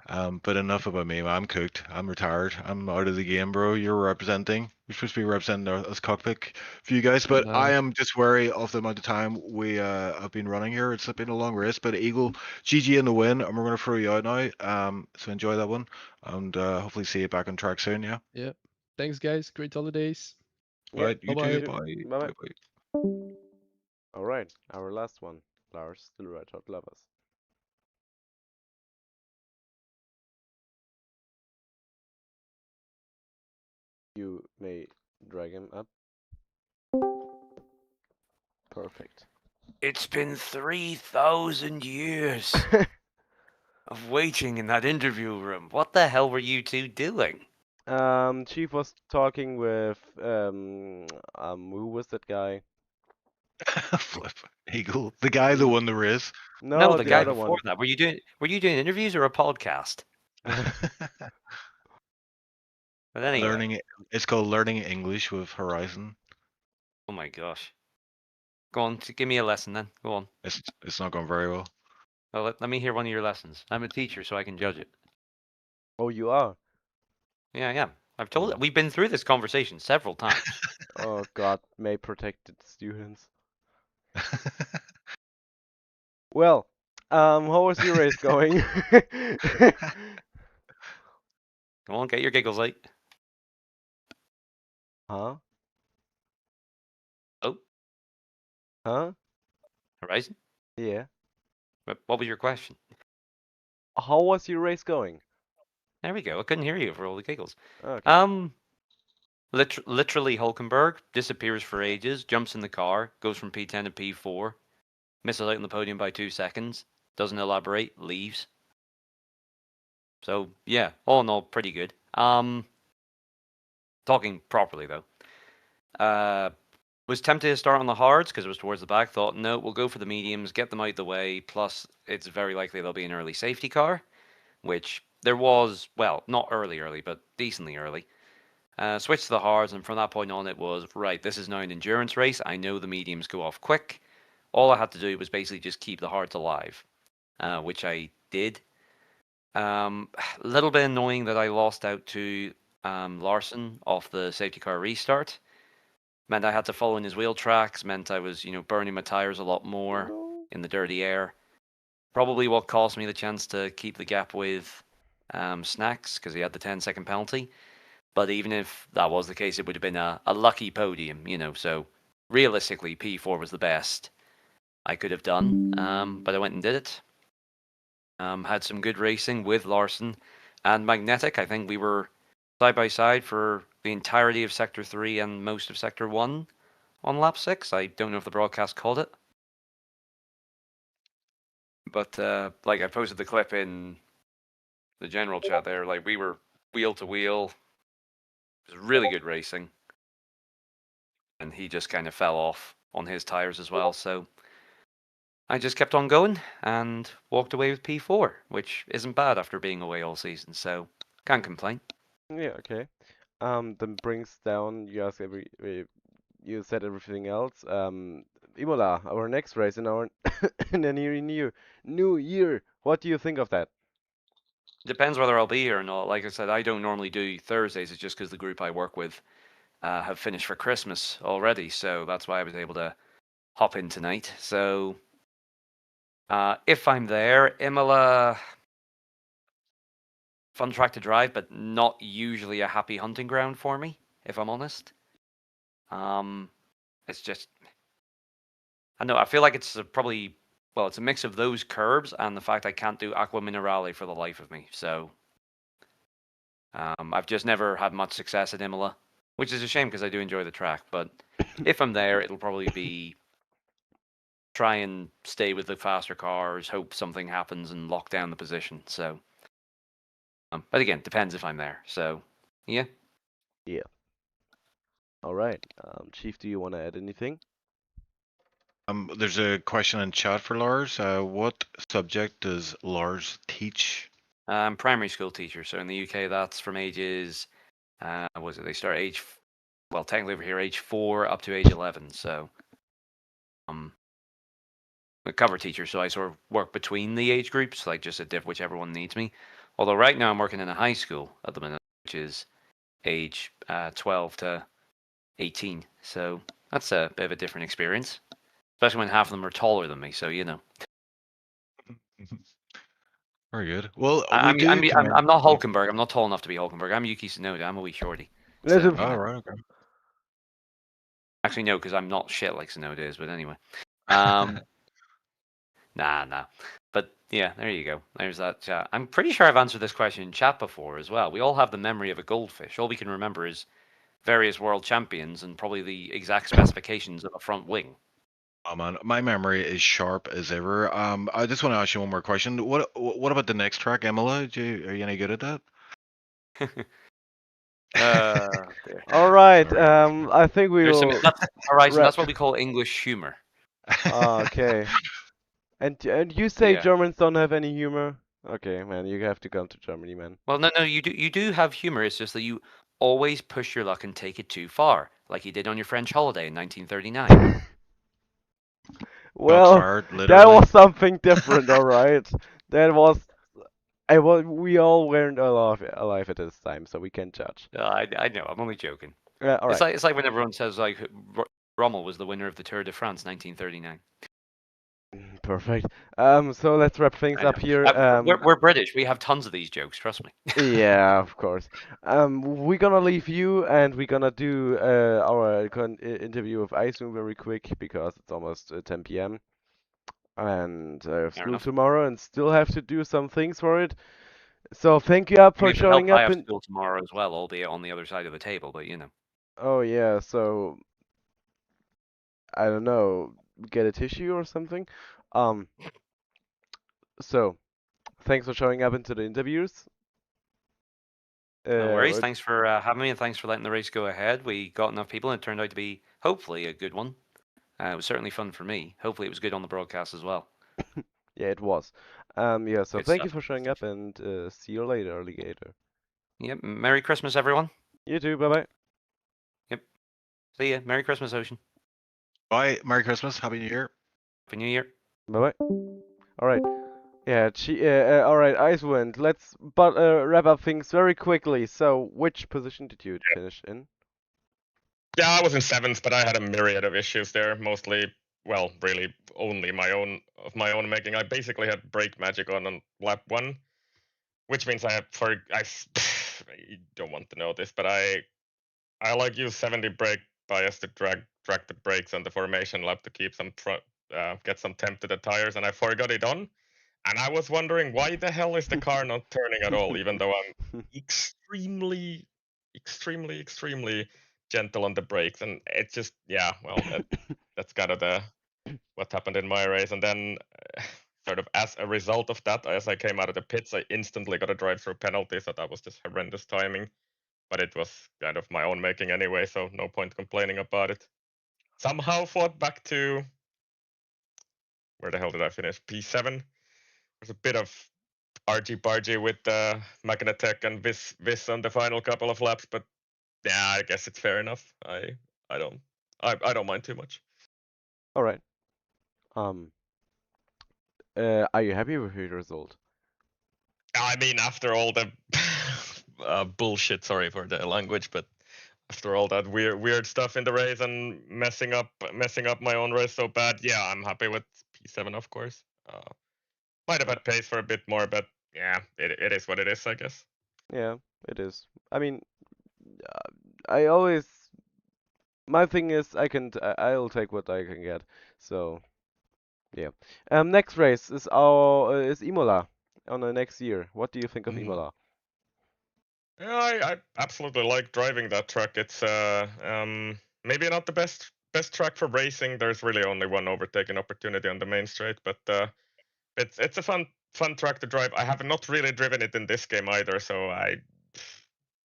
But enough about me. I'm cooked. I'm retired. I'm out of the game, bro. You're representing. You're supposed to be representing us cockpit for you guys, but I am just wary of the amount of time we have been running here. It's been a long race, but Eagle, GG in the win, and we're gonna throw you out now. So enjoy that one, and hopefully see you back on track soon. Yeah. Yeah. Thanks, guys. Great holidays. Yeah, Right. You Bye-bye. too. you too. Bye. Bye Bye. bye. Bye. Alright, our last one. Lars, the Red Hot Lovers. You may drag him up. Perfect. It's been 3,000 years of waiting in that interview room. What the hell were you two doing? Chief was talking with who was that guy? Flip. Eagle, the guy that won the race. No, the the guy other before one. that. Were you doing interviews or a podcast? But anyway, It's called Learning English with Horizon. oh my gosh. Go on, give me a lesson then. Go on. It's not going very well. Well, let me hear one of your lessons. I'm a teacher, so I can judge it. Oh, you are. Yeah, yeah. I've told it. We've been through this conversation several times. Oh God, may protect its students. Well, how was your race going? Come on, get your giggles out. Huh? Oh, Huh? Horizon? Yeah. What was your question? How was your race going? There we go. I couldn't hear you for all the giggles. Okay. Literally Hulkenberg disappears for ages, jumps in the car, goes from P10 to P4, misses out on the podium by 2 seconds, doesn't elaborate, leaves. So yeah, all in all, pretty good. Talking properly though. Was tempted to start on the hards because it was towards the back. Thought, no, we'll go for the mediums, get them out the way. Plus, it's very likely there'll be an early safety car, which there was, well, not early, but decently early. Switched to the hards, and from that point on, it was, right, this is now an endurance race. I know the mediums go off quick. All I had to do was basically just keep the hards alive, which I did. A little bit annoying that I lost out to Larson off the safety car restart. Meant I had to follow in his wheel tracks, meant I was, burning my tires a lot more No. in the dirty air. Probably what cost me the chance to keep the gap with Snacks, because he had the 10-second penalty. But even if that was the case, it would have been a lucky podium, so realistically, P4 was the best I could have done. But I went and did it. Had some good racing with Larson and Magnetic. I think we were side by side for the entirety of Sector 3 and most of Sector 1 on lap 6. I don't know if the broadcast called it. But I posted the clip in the general chat there. Like, we were wheel to wheel. It was really good racing. And he just kind of fell off on his tires as well. So I just kept on going and walked away with P4, which isn't bad after being away all season. So can't complain. Yeah. Okay. Then brings down you ask you said everything else. Imola, our next race in our in the new year. What do you think of that? Depends whether I'll be here or not. Like I said, I don't normally do Thursdays. It's just because the group I work with have finished for Christmas already. So that's why I was able to hop in tonight. So if I'm there, Imola, fun track to drive, but not usually a happy hunting ground for me, if I'm honest. It's just, I know, I feel like it's probably, well, it's a mix of those curbs and the fact I can't do Aqua Minerale for the life of me. So I've just never had much success at Imola, which is a shame because I do enjoy the track. But if I'm there, it'll probably be try and stay with the faster cars, hope something happens and lock down the position. So, but again, depends if I'm there. So, yeah. Yeah. All right. Chief, do you want to add anything? There's a question in chat for Lars. What subject does Lars teach? I'm primary school teacher, so in the UK that's from ages, they start well, technically over here age 4 up to age 11. So, a cover teacher, so I sort of work between the age groups, like just at whichever one needs me. Although right now I'm working in a high school at the minute, which is age 12 to 18. So that's a bit of a different experience, especially when half of them are taller than me. So Very good. Well, I'm not Hulkenberg. I'm not tall enough to be Hulkenberg. I'm Yuki Tsunoda. I'm a wee shorty. Let So, him- Oh, right, okay. Actually, no, because I'm not shit like Tsunoda is. But anyway, nah. But yeah, there you go. There's that chat. I'm pretty sure I've answered this question in chat before as well. We all have the memory of a goldfish. All we can remember is various world champions and probably the exact specifications of a front wing. Oh man, my memory is sharp as ever. I just want to ask you one more question. What about the next track, Imola? Are you any good at that? There. All right. Sorry. I think we There's some, will. that's, Horizon, wrap- that's what we call English humor. Okay. And you say Yeah. Germans don't have any humor? Okay, man, you have to come to Germany, man. Well, no, you do have humor. It's just that you always push your luck and take it too far, like you did on your French holiday in 1939. Shots Well, fired, that literally. was something different, all right. That was we all weren't alive at this time, so we can't judge. I know. I'm only joking. All right. It's like when everyone says like Rommel was the winner of the Tour de France 1939. Perfect. So let's wrap things I know. up here. We're British. We have tons of these jokes. Trust me. Yeah, of course. We're gonna leave you, and we're gonna do our interview with Icemoon very quick because it's almost 10 p.m. and I have Fair school enough. tomorrow and still have to do some things for it. So thank you up I mean, for if it helps, showing I up have and school tomorrow as well, albeit on the other side of the table. But you know. oh yeah, so I don't know, get a tissue or something. Um, so thanks for showing up into the interviews. No worries. What- Thanks for having me, and thanks for letting the race go ahead. We got enough people, and it turned out to be hopefully a good one. It was certainly fun for me. Hopefully, it was good on the broadcast as well. yeah, it was. Yeah, so Good thank you stuff. for showing up and see you later, alligator. Yep. Merry Christmas, everyone. You too, bye bye. Yep. See ya. Merry Christmas, Ocean. Bye. Merry Christmas. Happy New Year. Happy New Year. Bye bye. All right. Yeah, all right, Icewind. Let's but wrap up things very quickly. So, which position did you finish in? Yeah, I was in seventh, but I had a myriad of issues there. Mostly, well, really only my own making. I basically had brake magic on lap one, which means I don't want to know this, but I like use 70 brake bias to drag the brakes on the formation lap to keep some get some temp to the tires, and I forgot it on. And I was wondering why the hell is the car not turning at all, even though I'm extremely, extremely gentle on the brakes, and it's just well, that's kind of the what happened in my race. And then, sort of as a result of that, as I came out of the pits, I instantly got a drive-through penalty, so that was just horrendous timing. But it was kind of my own making anyway, so no point complaining about it. Somehow fought back to where the hell did I finish? P7. There's a bit of argy-bargy with Magnatech and Vis on the final couple of laps, but yeah, I guess it's fair enough. I don't I don't mind too much. All right. Um, are you happy with your result? I mean, after all the bullshit, sorry for the language, but after all that weird stuff in the race and messing up my own race so bad, yeah, I'm happy with P7, of course. Might have had pace for a bit more, but yeah, it is what it is, I guess. Yeah, it is. I mean, I always my thing is I'll take what I can get. So yeah. Next race is our is Imola on the next year. What do you think of Mhm. Imola? Yeah, I absolutely like driving that track. It's maybe not the best track for racing. There's really only one overtaking opportunity on the main straight, but it's a fun track to drive. I have not really driven it in this game either, so I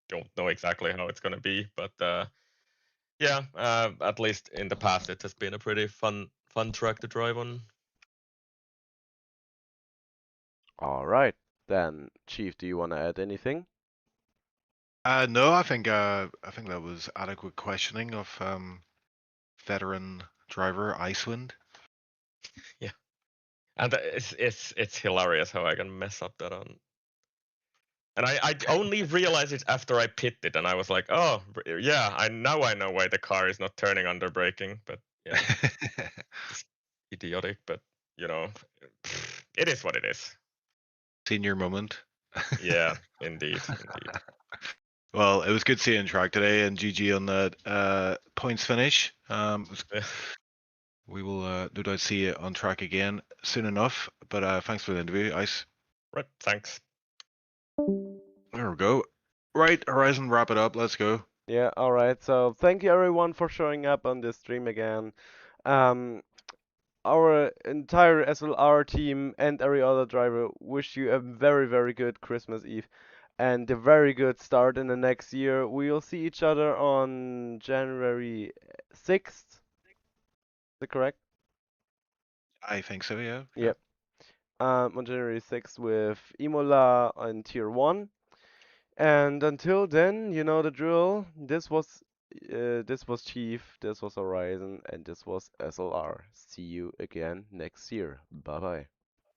don't know exactly how it's gonna be. But yeah, at least in the past, it has been a pretty fun track to drive on. All right. Then, Chief, do you want to add anything? No, I think that was adequate questioning of veteran driver Icewind. Yeah, and it's hilarious how I can mess up that on. And I only realized it after I pitted, and I was like, oh yeah, I know why the car is not turning under braking. But yeah, it's idiotic. But you know, it is what it is. Senior moment. Yeah, indeed. Well, it was good seeing track today, and GG on that points finish. We will no doubt see you on track again soon enough. But thanks for the interview, Ice. Right, thanks. There we go. Right, Horizon, wrap it up. Let's go. Yeah, all right. So, thank you everyone for showing up on this stream again. Um, our entire SLR team and every other driver wish you a very, very good Christmas Eve and a very good start in the next year. We will see each other on January 6th. Is that correct? I think so, yeah. Yep. On January 6th with Imola on Tier 1. And until then, you know the drill. This was Chief, this was Horizon, and this was SLR. See you again next year. Bye bye.